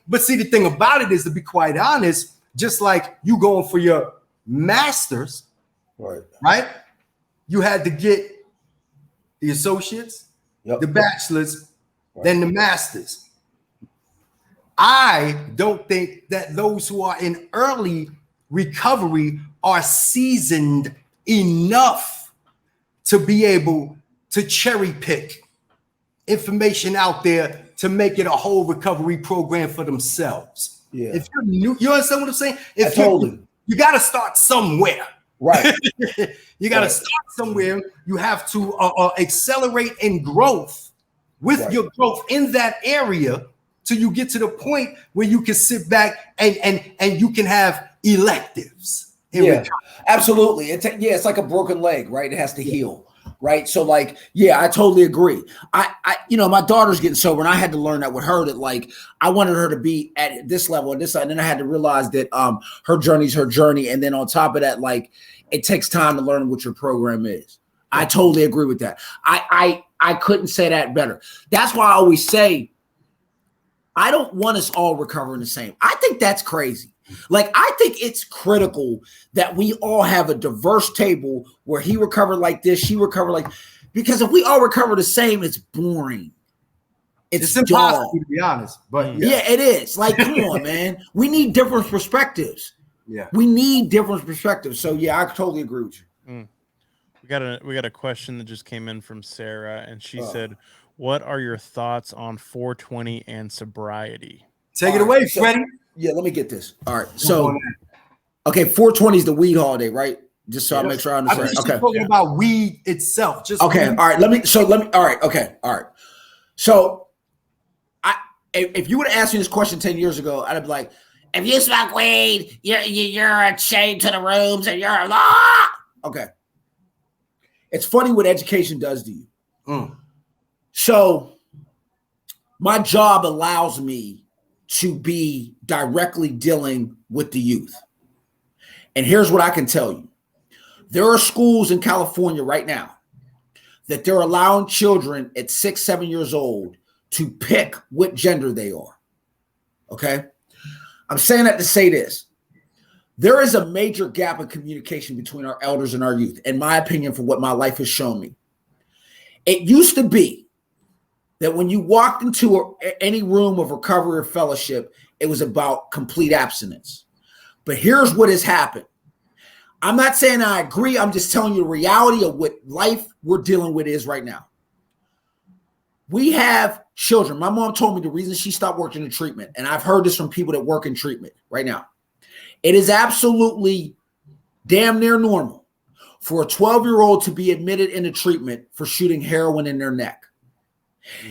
Speaker 3: But see, the thing about it is, to be quite honest, just like you going for your master's, right? You had to get the associates, the bachelor's, then the master's. I don't think that those who are in early recovery are seasoned enough to be able to cherry pick information out there to make it a whole recovery program for themselves. Yeah. If you're new, you understand what I'm saying? If you got to start somewhere.
Speaker 2: Right.
Speaker 3: You got to start somewhere. You have to accelerate in growth with your growth in that area till you get to the point where you can sit back and you can have electives.
Speaker 2: Absolutely. It's like a broken leg, right? It has to heal. Right. So I totally agree. I my daughter's getting sober, and I had to learn that with her, that I wanted her to be at this level and this side. And then I had to realize that her journey's her journey. And then on top of that, it takes time to learn what your program is. I totally agree with that. I couldn't say that better. That's why I always say, I don't want us all recovering the same. I think that's crazy. I think it's critical that we all have a diverse table where he recovered like this, she recovered because if we all recover the same, it's boring.
Speaker 3: It's impossible, to be honest. But
Speaker 2: it is. Come on, man. We need different perspectives.
Speaker 3: Yeah.
Speaker 2: We need different perspectives. So I totally agree with you.
Speaker 1: We got a question that just came in from Sarah, and she said, "What are your thoughts on 420 and sobriety?"
Speaker 3: Take it away, Freddy.
Speaker 2: Yeah, let me get this. All right. So, 420 is the weed holiday, right? Just so I make sure I understand.
Speaker 3: I'm talking about weed itself. Just
Speaker 2: okay.
Speaker 3: Weed.
Speaker 2: All right. Let me. All right. Okay. All right. So, if you would have asked me this question 10 years ago, I'd be like, if you smoke weed, you're chained to the rooms and you're a law. Okay. It's funny what education does to you. So my job allows me to be directly dealing with the youth. And here's what I can tell you. There are schools in California right now that they're allowing children at 6, 7 years old to pick what gender they are. Okay? I'm saying that to say this. There is a major gap in communication between our elders and our youth, in my opinion, for what my life has shown me. It used to be that when you walked into any room of recovery or fellowship, it was about complete abstinence. But here's what has happened. I'm not saying I agree. I'm just telling you the reality of what life we're dealing with is right now. We have children. My mom told me the reason she stopped working in treatment, and I've heard this from people that work in treatment right now. It is absolutely damn near normal for a 12-year-old to be admitted into treatment for shooting heroin in their neck.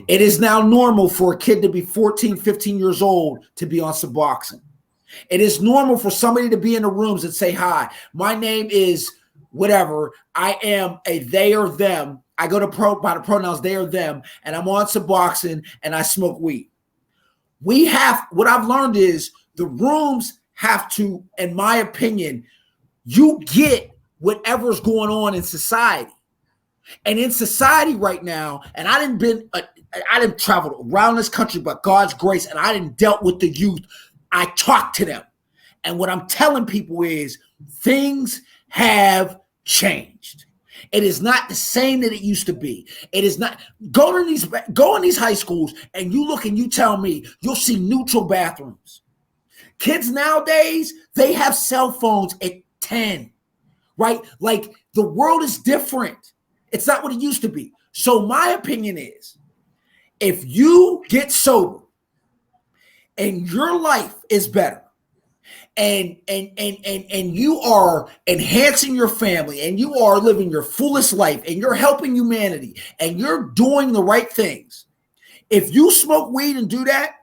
Speaker 2: It is now normal for a kid to be 14, 15 years old to be on Suboxone. It is normal for somebody to be in the rooms and say, hi, my name is whatever. I am a they or them. I go to by the pronouns they or them, and I'm on Suboxone and I smoke weed. What I've learned is the rooms have to, in my opinion, you get whatever's going on in society. And in society right now, and I didn't travel around this country, but God's grace, and I didn't dealt with the youth. I talk to them. And what I'm telling people is things have changed. It is not the same that it used to be. It is not. Go in these high schools and you look and you tell me you'll see neutral bathrooms. Kids nowadays, they have cell phones at 10, right? Like the world is different. It's not what it used to be. So my opinion is, if you get sober and your life is better, and you are enhancing your family, and you are living your fullest life, and you're helping humanity, and you're doing the right things, if you smoke weed and do that,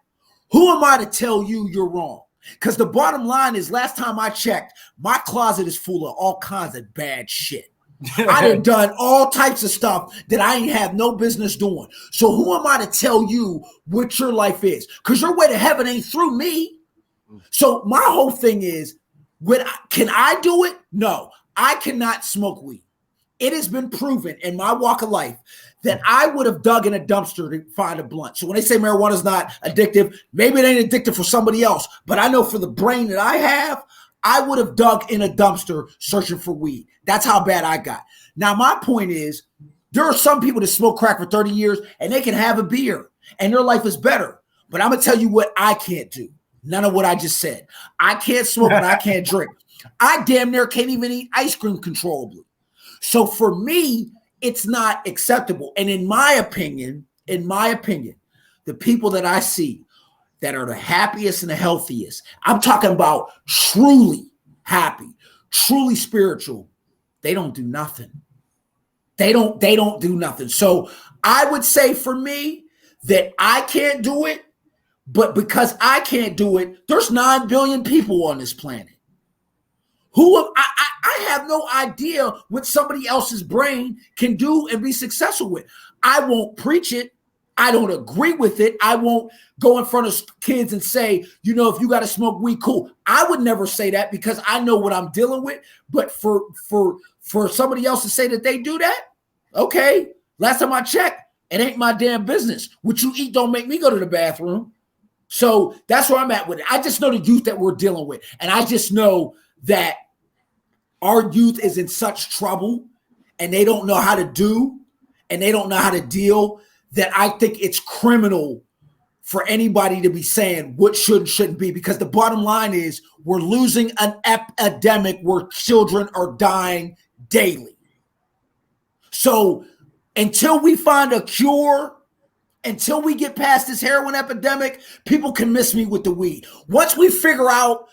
Speaker 2: who am I to tell you you're wrong? Because the bottom line is, last time I checked, my closet is full of all kinds of bad shit. I done done all types of stuff that I ain't have no business doing. So who am I to tell you what your life is? Because your way to heaven ain't through me. So my whole thing is, can I do it? No, I cannot smoke weed. It has been proven in my walk of life that I would have dug in a dumpster to find a blunt. So when they say marijuana is not addictive, maybe it ain't addictive for somebody else. But I know for the brain that I have, I would have dug in a dumpster searching for weed. That's how bad I got. Now, my point is, there are some people that smoke crack for 30 years and they can have a beer and their life is better. But I'm going to tell you what I can't do. None of what I just said. I can't smoke and I can't drink. I damn near can't even eat ice cream controllably. So for me, it's not acceptable. And in my opinion, the people that I see that are the happiest and the healthiest, I'm talking about truly happy, truly spiritual, they don't do nothing. They don't do nothing. So I would say for me that I can't do it, but because I can't do it, there's 9 billion people on this planet. I have no idea what somebody else's brain can do and be successful with. I won't preach it. I don't agree with it. I won't go in front of kids and say, if you got to smoke weed, cool. I would never say that because I know what I'm dealing with. But for somebody else to say that they do that, okay. Last time I checked, it ain't my damn business. What you eat don't make me go to the bathroom. So that's where I'm at with it. I just know the youth that we're dealing with. And I just know that our youth is in such trouble and they don't know how to do and they don't know how to deal, that I think it's criminal for anybody to be saying what should and shouldn't be, because the bottom line is we're losing an epidemic where children are dying daily. So until we find a cure, until we get past this heroin epidemic, people can miss me with the weed. Once we figure out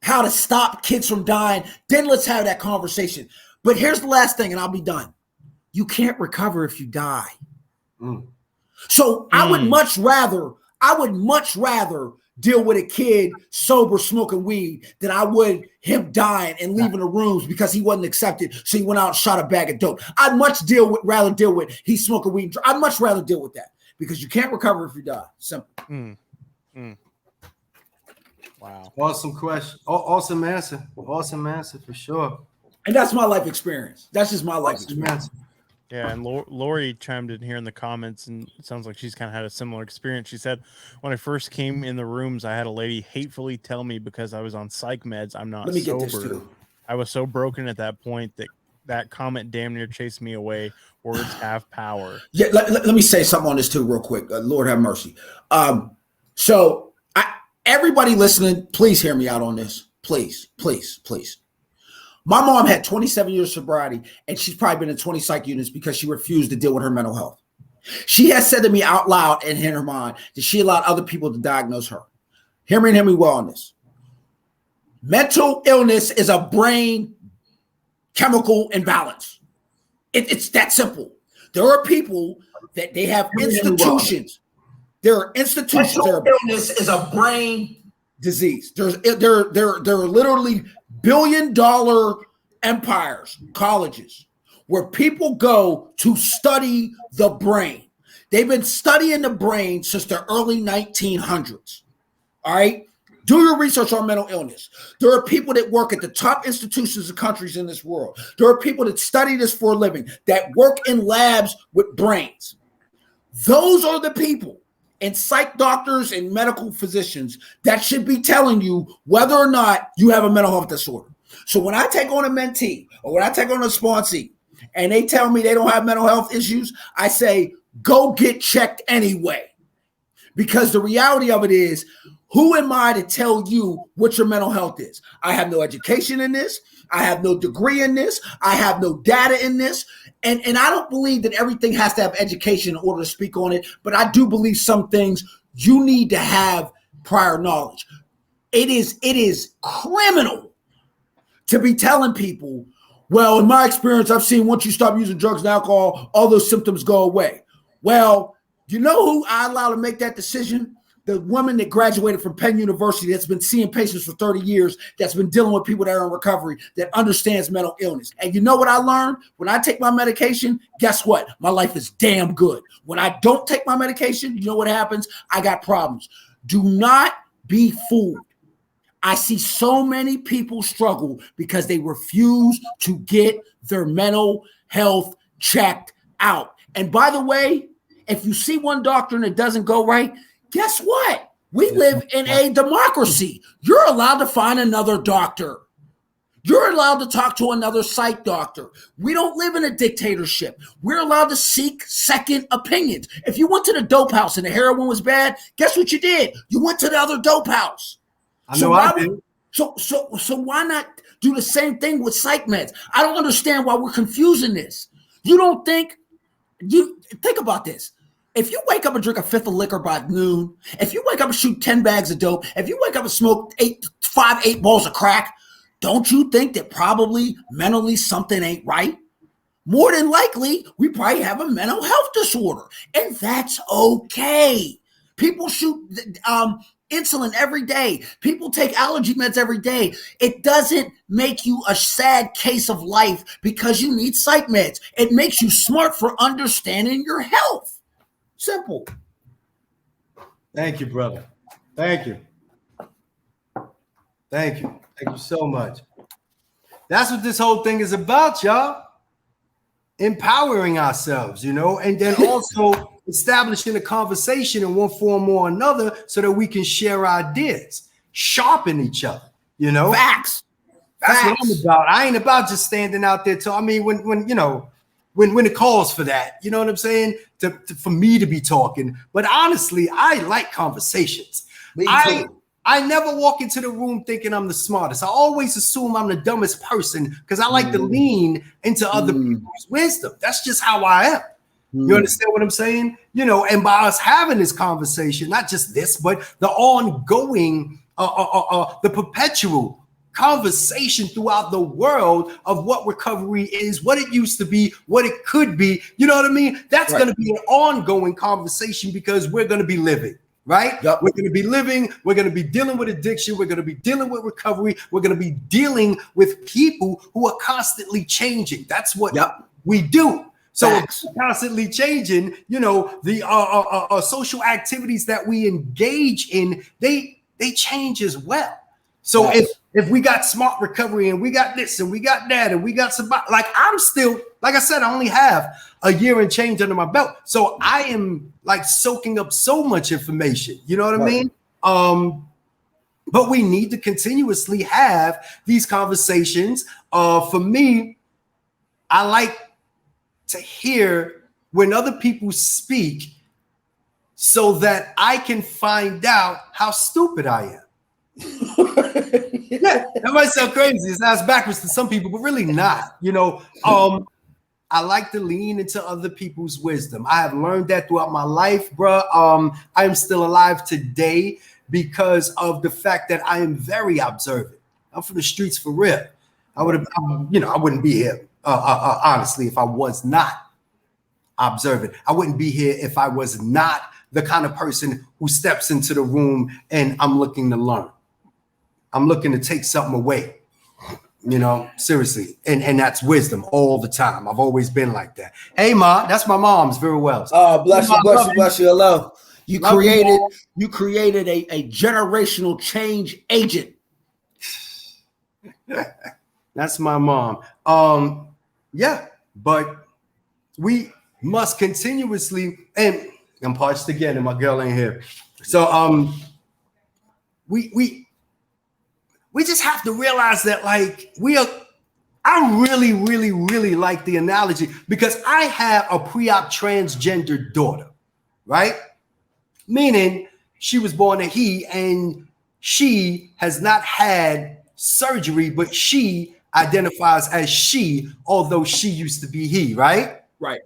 Speaker 2: how to stop kids from dying, then let's have that conversation. But here's the last thing, and I'll be done. You can't recover if you die. So I would much rather I would much rather deal with a kid sober smoking weed than I would him dying and leaving the rooms because he wasn't accepted. So he went out and shot a bag of dope. I'd rather deal with he's smoking weed. I'd much rather deal with that because you can't recover if you die. Simple.
Speaker 1: Wow.
Speaker 3: Awesome question. Awesome answer. Awesome answer for sure.
Speaker 2: And that's my life experience. That's just my life experience.
Speaker 1: Yeah, and Lori chimed in here in the comments, and it sounds like she's kind of had a similar experience. She said, when I first came in the rooms, I had a lady hatefully tell me because I was on psych meds, I'm not sober.
Speaker 2: Get this too.
Speaker 1: I was so broken at that point that comment damn near chased me away. Words have power.
Speaker 2: Yeah, let me say something on this too real quick. Lord have mercy. So everybody listening, please hear me out on this. Please, please, please. My mom had 27 years of sobriety, and she's probably been in 20 psych units because she refused to deal with her mental health. She has said to me out loud and in her mind that she allowed other people to diagnose her. Hear me well on this. Mental illness is a brain chemical imbalance. It's that simple. There are people that they have institutions. There are institutions. Mental illness is a brain disease. There are literally billion-dollar empires, colleges, where people go to study the brain. They've been studying the brain since the early 1900s. All right? Do your research on mental illness. There are people that work at the top institutions of countries in this world. There are people that study this for a living, that work in labs with brains. Those are the people and psych doctors and medical physicians that should be telling you whether or not you have a mental health disorder. So when I take on a mentee or when I take on a sponsee and they tell me they don't have mental health issues, I say, go get checked anyway. Because the reality of it is, who am I to tell you what your mental health is? I have no education in this. I have no degree in this. I have no data in this. And I don't believe that everything has to have education in order to speak on it. But I do believe some things you need to have prior knowledge. It is criminal to be telling people, well, in my experience, I've seen once you stop using drugs and alcohol, all those symptoms go away. Well, you know who I allow to make that decision? The woman that graduated from Penn University that's been seeing patients for 30 years, that's been dealing with people that are in recovery, that understands mental illness. And you know what I learned? When I take my medication, guess what? My life is damn good. When I don't take my medication, you know what happens? I got problems. Do not be fooled. I see so many people struggle because they refuse to get their mental health checked out. And by the way, if you see one doctor and it doesn't go right, guess what? We live in a democracy. You're allowed to find another doctor. You're allowed to talk to another psych doctor. We don't live in a dictatorship. We're allowed to seek second opinions. If you went to the dope house and the heroin was bad, guess what you did? You went to the other dope house. So why not do the same thing with psych meds? I don't understand why we're confusing this. Think about this. If you wake up and drink a fifth of liquor by noon, if you wake up and shoot 10 bags of dope, if you wake up and smoke 8 balls of crack, don't you think that probably mentally something ain't right? More than likely, we probably have a mental health disorder, and that's okay. People shoot insulin every day. People take allergy meds every day. It doesn't make you a sad case of life because you need psych meds. It makes you smart for understanding your health. Simple.
Speaker 3: Thank you, brother. Thank you. Thank you. Thank you so much. That's what this whole thing is about, y'all. Empowering ourselves, and then also establishing a conversation in one form or another so that we can share ideas, sharpen each other,
Speaker 2: Facts.
Speaker 3: That's what I'm about. I ain't about just standing out there. When it calls for that, you know what I'm saying? For me to be talking. But honestly, I like conversations.
Speaker 2: Me too.
Speaker 3: I never walk into the room thinking I'm the smartest. I always assume I'm the dumbest person because I like to lean into other people's wisdom. That's just how I am. You understand what I'm saying? And by us having this conversation, not just this, but the ongoing, the perpetual conversation throughout the world of what recovery is, what it used to be, what it could be. You know what I mean? That's going to be an ongoing conversation because we're going to be living. right?
Speaker 2: Yep.
Speaker 3: We're going to be living, we're going to be dealing with addiction, we're going to be dealing with recovery, we're going to be dealing with people who are constantly changing. That's what we do. So if we're constantly changing, you know, the social activities that we engage in, they change as well. So if we got smart recovery and we got this and we got that and we got some, like I'm still, like I said, I only have a year and change under my belt. So I am like soaking up so much information. You know what I mean? But we need to continuously have these conversations. For me, I like to hear when other people speak so that I can find out how stupid I am. Yeah, that might sound crazy. It sounds backwards to some people, but really not. You know, I like to lean into other people's wisdom. I have learned that throughout my life, bro. I am still alive today because of the fact that I am very observant. I'm from the streets for real. I would have, you know, I wouldn't be here honestly if I was not observant. I wouldn't be here if I was not the kind of person who steps into the room and I'm looking to learn. I'm looking to take something away, you know, seriously. And that's wisdom all the time. I've always been like that. Hey, Ma, that's my mom's very well.
Speaker 2: Oh, bless you, bless you, bless you. Hello. You created a generational change agent.
Speaker 3: That's my mom. Yeah, but we must continuously, and I'm parched again, and my girl ain't here. So we just have to realize that, like, I really, really, really like the analogy because I have a pre-op transgender daughter, right? Meaning she was born a he and she has not had surgery, but she identifies as she, although she used to be he, right?
Speaker 2: Right.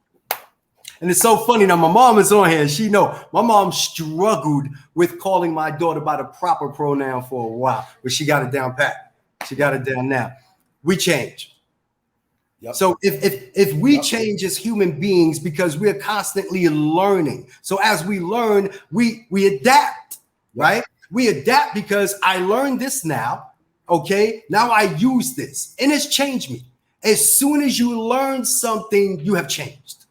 Speaker 3: And it's so funny now. My mom is on here, and she know my mom struggled with calling my daughter by the proper pronoun for a while, but she got it down pat. She got it down now. We change. Yep. So if we change as human beings, because we're constantly learning. So as we learn, we adapt, right? We adapt because I learned this now. Okay, now I use this, and it's changed me. As soon as you learn something, you have changed.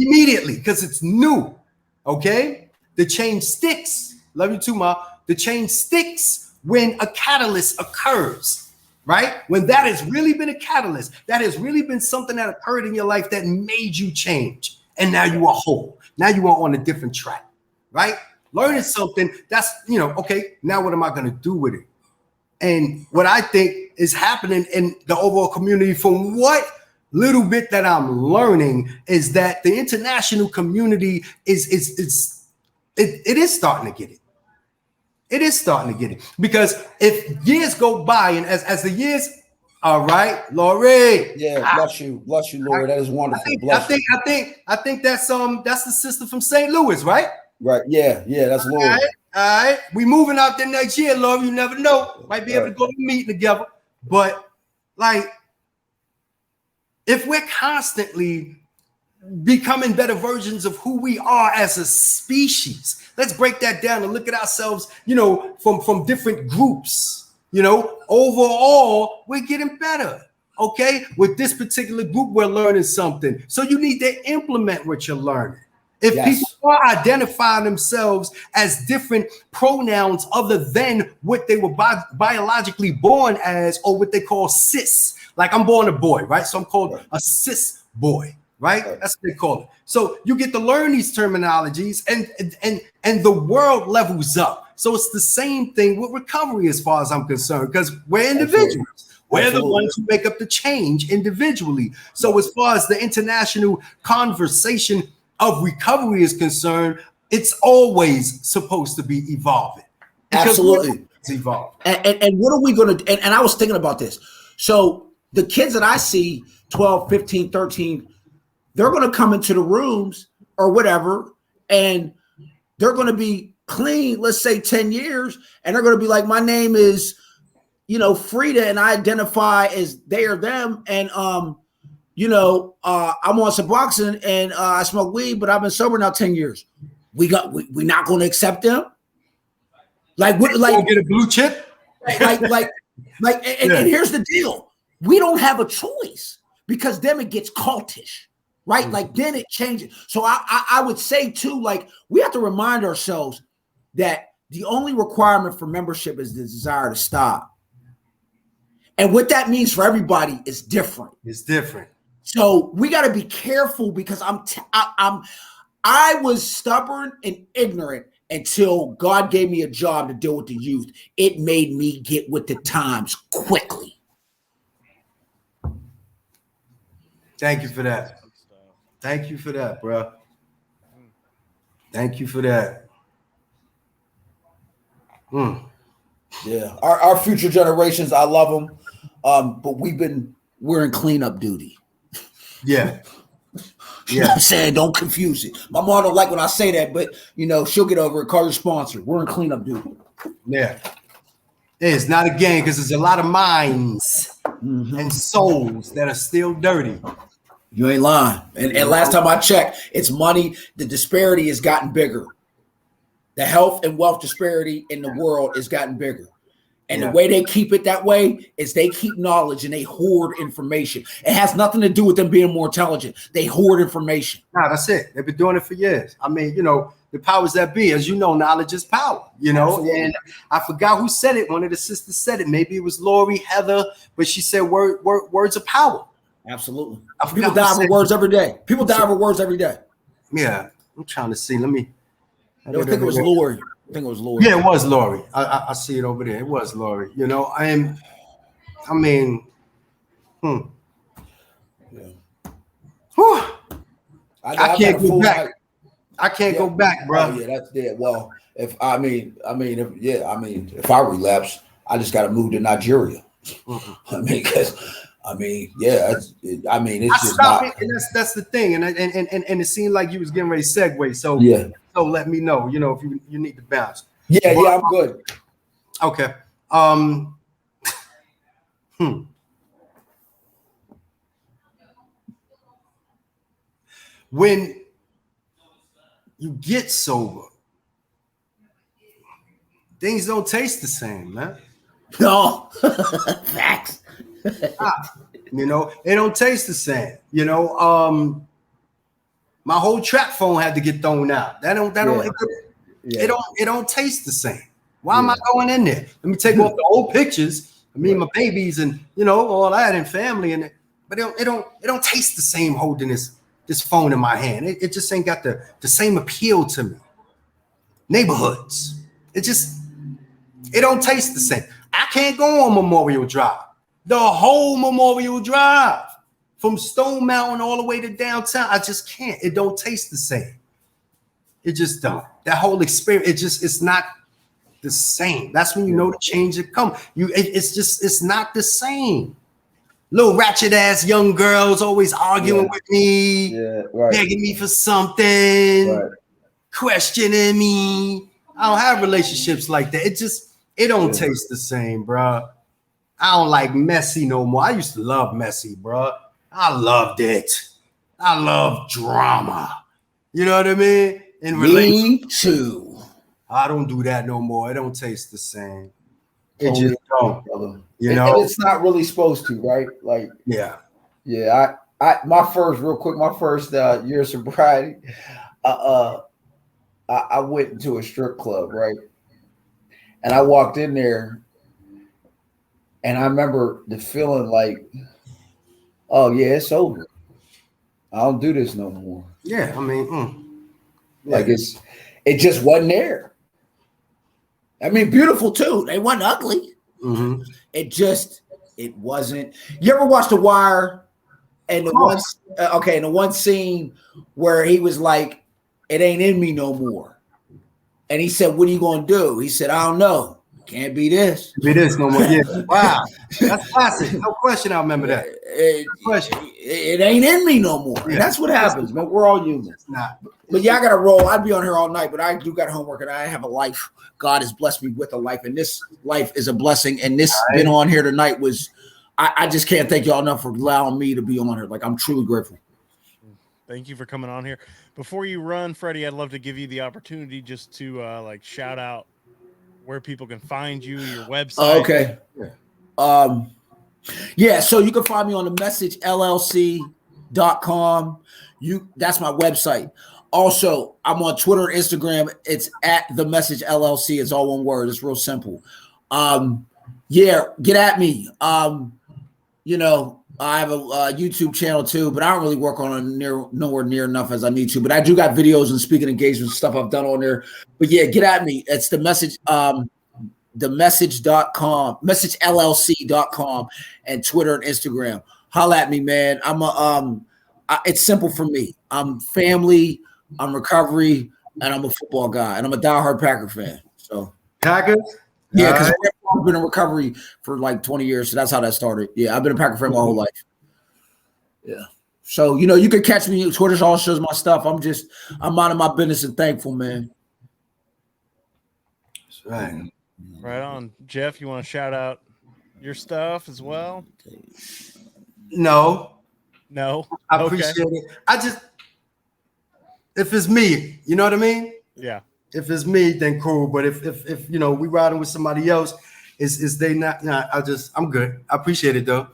Speaker 3: Immediately, because it's new. Okay, the change sticks. Love you too, Ma. The change sticks when a catalyst occurs, right? When that has really been a catalyst, that has really been something that occurred in your life that made you change, and now you are whole. Now you are on a different track, right? Learning something that's, you know, okay. Now what am I going to do with it? And what I think is happening in the overall community, from what little bit that I'm learning, is that the international community is starting to get it. It is starting to get it, because if years go by and as the years, all right, Lori.
Speaker 2: Yeah, bless you, Lori. That is wonderful.
Speaker 3: I think that's the sister from St. Louis, right?
Speaker 2: Right. Yeah, that's Lori.
Speaker 3: All right. We moving out there next year, Lori. You never know. Might be able to go to a meeting together. But like, if we're constantly becoming better versions of who we are as a species, let's break that down and look at ourselves, you know, from different groups. You know, overall, we're getting better. Okay, with this particular group, we're learning something. So you need to implement what you're learning. If people are identifying themselves as different pronouns other than what they were biologically born as, or what they call cis, like I'm born a boy, right? So I'm called a cis boy, right? That's what they call it. So you get to learn these terminologies, and the world levels up. So it's the same thing with recovery, as far as I'm concerned, because we're individuals. We're the ones who make up the change individually. So as far as the international conversation of recovery is concerned, it's always supposed to be evolving.
Speaker 2: Absolutely.
Speaker 3: It's evolving.
Speaker 2: And what are we going to, and I was thinking about this. So the kids that I see, 12, 15, 13, they're going to come into the rooms or whatever, and they're going to be clean, let's say 10 years, and they're going to be like, my name is, you know, Frida, and I identify as they or them, and you know, I'm on Suboxone and I smoke weed, but I've been sober now 10 years. we're not going to accept them. Like
Speaker 3: get a blue chip.
Speaker 2: And here's the deal: we don't have a choice because then it gets cultish, right? Mm-hmm. Like then it changes. So I would say too, like we have to remind ourselves that the only requirement for membership is the desire to stop, and what that means for everybody is different.
Speaker 3: It's different.
Speaker 2: So we got to be careful because I was stubborn and ignorant until God gave me a job to deal with the youth. It made me get with the times quickly.
Speaker 3: Thank you for that. Thank you for that, bro. Thank you for that.
Speaker 2: Yeah, our future generations, I love them, but we're in cleanup duty.
Speaker 3: Yeah.
Speaker 2: You know what I'm saying? Don't confuse it. My mom don't like when I say that, but she'll get over it. Call your sponsor. We're in cleanup duty.
Speaker 3: Yeah. It's not a game because there's a lot of minds and souls that are still dirty.
Speaker 2: You ain't lying. And last time I checked, it's money. The disparity has gotten bigger. The health and wealth disparity in the world has gotten bigger. And the way they keep it that way is they keep knowledge and they hoard information. It has nothing to do with them being more intelligent. They hoard information.
Speaker 3: Nah, that's it. They've been doing it for years. I mean, the powers that be, as you know, knowledge is power, Absolutely. And I forgot who said it. One of the sisters said it. Maybe it was Lori, Heather, but she said words of power.
Speaker 2: Absolutely. People die over words every day. People die over words every day.
Speaker 3: Yeah. I'm trying to see. I
Speaker 2: think it was Lori.
Speaker 3: Yeah, it was Lori. I see it over there. It was Lori. I can't go back. I can't go back, bro.
Speaker 2: Oh, yeah, that's dead. Well, if I relapse, I just got to move to Nigeria. It's just not.
Speaker 3: And that's the thing, and it seemed like you was getting ready to segue. So So let me know, if you need to bounce.
Speaker 2: Yeah, I'm good.
Speaker 3: Okay. When you get sober, things don't taste the same, man.
Speaker 2: No. Facts.
Speaker 3: It don't taste the same. My whole trap phone had to get thrown out. It don't taste the same. Why am I going in there? Let me take off the old pictures. My babies and all that and family but it don't taste the same holding this phone in my hand. It just ain't got the same appeal to me. Neighborhoods. It don't taste the same. I can't go on Memorial Drive. The whole Memorial Drive. From Stone Mountain all the way to downtown, I just can't. It don't taste the same. It just don't. That whole experience, it's not the same. That's when the change had come. It's not the same. Little ratchet ass young girls always arguing with me, begging me for something, questioning me. I don't have relationships like that. It don't taste the same, bro. I don't like messy no more. I used to love messy, bro. I loved it. I love drama. You know what I mean?
Speaker 2: Me too.
Speaker 3: I don't do that no more. It don't taste the same. It just don't.
Speaker 2: And it's not really supposed to, right? Like, yeah. My first year of sobriety, I went into a strip club, right? And I walked in there, and I remember the feeling like, oh yeah, it's over. I don't do this no more.
Speaker 3: Yeah,
Speaker 2: like it just wasn't there. Beautiful too. They weren't ugly.
Speaker 3: Mm-hmm.
Speaker 2: It wasn't. You ever watch The Wire? And the one scene where he was like, "It ain't in me no more," and he said, "What are you gonna do?" He said, "I don't know. Can't be this.
Speaker 3: Be this no more." Yeah. Wow. That's classic. No question. I remember that.
Speaker 2: It ain't in me no more. Yeah. And that's what happens, man. We're all humans.
Speaker 3: It's not.
Speaker 2: But I gotta roll. I'd be on here all night, but I do got homework and I have a life. God has blessed me with a life, and this life is a blessing. And this being on here tonight was, I just can't thank y'all enough for allowing me to be on here. Like, I'm truly grateful.
Speaker 1: Thank you for coming on here. Before you run, Freddie, I'd love to give you the opportunity just to shout out where people can find you, your website.
Speaker 2: Okay. So you can find me on the messagellc.com. That's my website. Also, I'm on Twitter and Instagram. It's at the message LLC. It's all one word. It's real simple. Get at me. I have a YouTube channel too, but I don't really work on it nowhere near enough as I need to. But I do got videos and speaking engagements stuff I've done on there. But yeah, get at me. It's the message, the message.com, messagellc.com, and Twitter and Instagram. Holla at me, man. It's simple for me. I'm family, I'm recovery, and I'm a football guy, and I'm a diehard Packer fan. So
Speaker 3: Packers?
Speaker 2: Yeah, because I've been in recovery for like 20 years, so that's how that started. Yeah, I've been a Packer fan my whole life. Yeah. So, you can catch me. Twitter all shows my stuff. I'm minding my business and thankful, man.
Speaker 3: That's right.
Speaker 1: Right on. Jeff, you want to shout out your stuff as well?
Speaker 3: No. I appreciate it. If it's me, you know what I mean?
Speaker 1: Yeah.
Speaker 3: If it's me, then cool. But if we riding with somebody else, is they not? I'm good. I appreciate it though.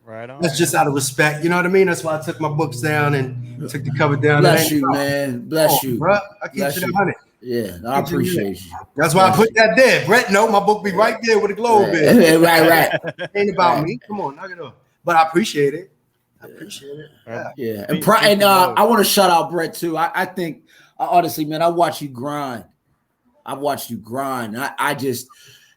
Speaker 1: Right on.
Speaker 3: That's just out of respect. You know what I mean? That's why I took my books down and took the cover down.
Speaker 2: Bless you, man. Bless you,
Speaker 3: bro. I keep it 100.
Speaker 2: Yeah, I appreciate you.
Speaker 3: That's why I put that there. Brett, no, my book be right there with the globe is.
Speaker 2: Right.
Speaker 3: Ain't about me. Come on, knock it off. But I appreciate it.
Speaker 2: Yeah. And I want to shout out Brett too. I think honestly, man, I watch you grind. I just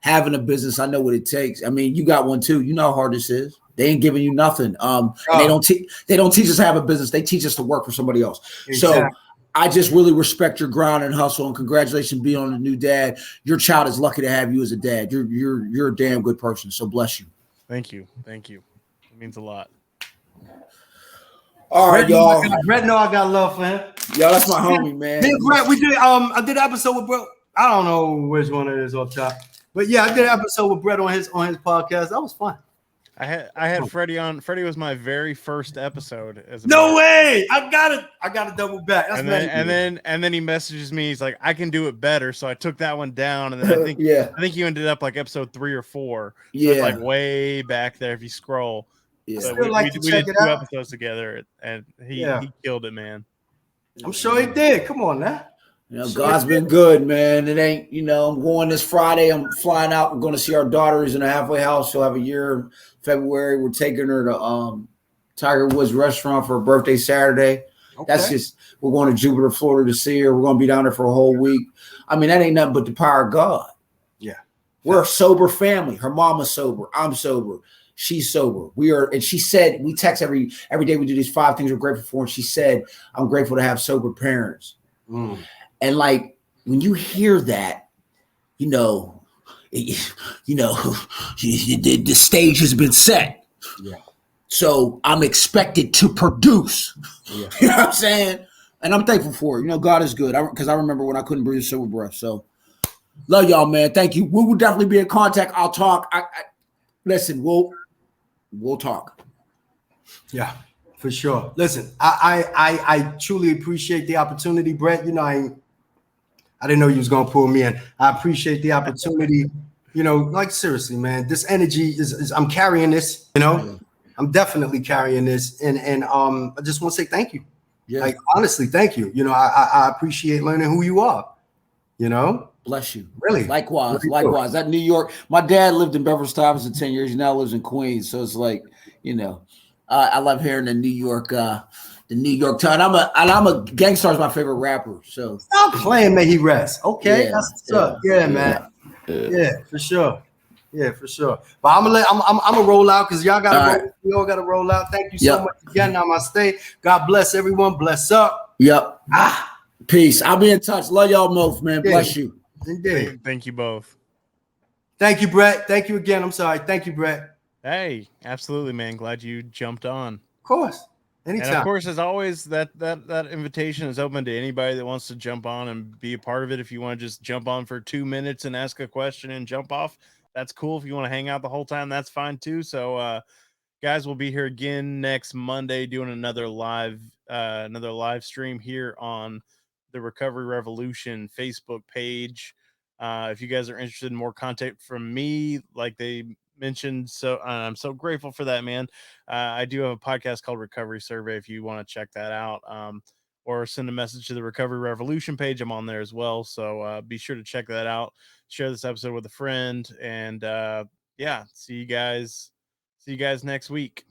Speaker 2: having a business. I know what it takes. I mean, you got one too. You know how hard this is. They ain't giving you nothing. And they don't teach us to have a business. They teach us to work for somebody else. Exactly. So I just really respect your grind and hustle, and congratulations being on a new dad. Your child is lucky to have you as a dad. You're a damn good person. So bless you.
Speaker 1: Thank you. It means a lot.
Speaker 2: All right, y'all.
Speaker 3: Brett know I got love for him.
Speaker 2: Y'all, that's my homie, man.
Speaker 3: Me and Brett, we did I did an episode with Brett. I don't know which one it is off top. But yeah, I did an episode with Brett on his podcast. That was fun.
Speaker 1: I had Freddy on. Freddy was my very first episode.
Speaker 3: No way! I gotta double back. That's
Speaker 1: and then he messages me. He's like, I can do it better. So I took that one down, and then I think you ended up like episode 3 or 4. So it's like way back there if you scroll.
Speaker 2: Yeah.
Speaker 1: So we did 2 episodes together, and he killed it, man.
Speaker 3: I'm sure he did. Come on now.
Speaker 2: God's been good, man. It ain't, I'm going this Friday. I'm flying out. We're going to see our daughter who's in a halfway house. She'll have a year in February. We're taking her to Tiger Woods restaurant for her birthday Saturday. Okay. That's just, we're going to Jupiter, Florida to see her. We're going to be down there for a whole week. I mean, that ain't nothing but the power of God.
Speaker 3: Yeah.
Speaker 2: We're a sober family. Her mama's sober. I'm sober. She's sober. And she said, we text every day. We do these 5 things we're grateful for. And she said, I'm grateful to have sober parents. And like, when you hear that, the stage has been set.
Speaker 3: Yeah.
Speaker 2: So I'm expected to produce.
Speaker 3: Yeah.
Speaker 2: You know what I'm saying? And I'm thankful for it. God is good. Because I remember when I couldn't breathe sober breath. So love y'all, man. Thank you. We will definitely be in contact. I'll talk. Listen, we'll talk.
Speaker 3: Yeah, for sure. Listen, I truly appreciate the opportunity, Brett. I didn't know you was gonna pull me in. I appreciate the opportunity. Like seriously, man, this energy is I'm carrying this. I'm definitely carrying this, and I just want to say thank you. Yeah. Like honestly, thank you. I appreciate learning who you are.
Speaker 2: Bless you.
Speaker 3: Really?
Speaker 2: Likewise. That New York. My dad lived in Beverly-Stuyvesant for 10 years. He now lives in Queens. So it's like, I love hearing the New York tone. I'm a Gangstar is my favorite rapper. So
Speaker 3: stop playing, may he rest. Okay, that's what's up. Yeah, man. Yeah, for sure. Yeah, for sure. But I'm gonna roll out because y'all gotta we all gotta roll out. Thank you so much again. Namaste. God bless everyone. Bless up.
Speaker 2: Yep. Peace. I'll be in touch. Love y'all both, man. Bless you.
Speaker 3: Indeed.
Speaker 1: Thank you both.
Speaker 3: Thank you, Brett. Thank you again. I'm sorry. Thank you, Brett.
Speaker 1: Hey, absolutely, man. Glad you jumped on.
Speaker 3: Of course. Anytime.
Speaker 1: And of course, as always, that invitation is open to anybody that wants to jump on and be a part of it. If you want to just jump on for 2 minutes and ask a question and jump off, that's cool. If you want to hang out the whole time, that's fine too. So, guys, we'll be here again next Monday doing another live stream here on the Recovery Revolution Facebook page. If you guys are interested in more content from me, like they mentioned, so I'm so grateful for that, man. I do have a podcast called Recovery Survey if you want to check that out, or send a message to the Recovery Revolution page. I'm on there as well, so be sure to check that out. Share this episode with a friend, and yeah, see you guys next week.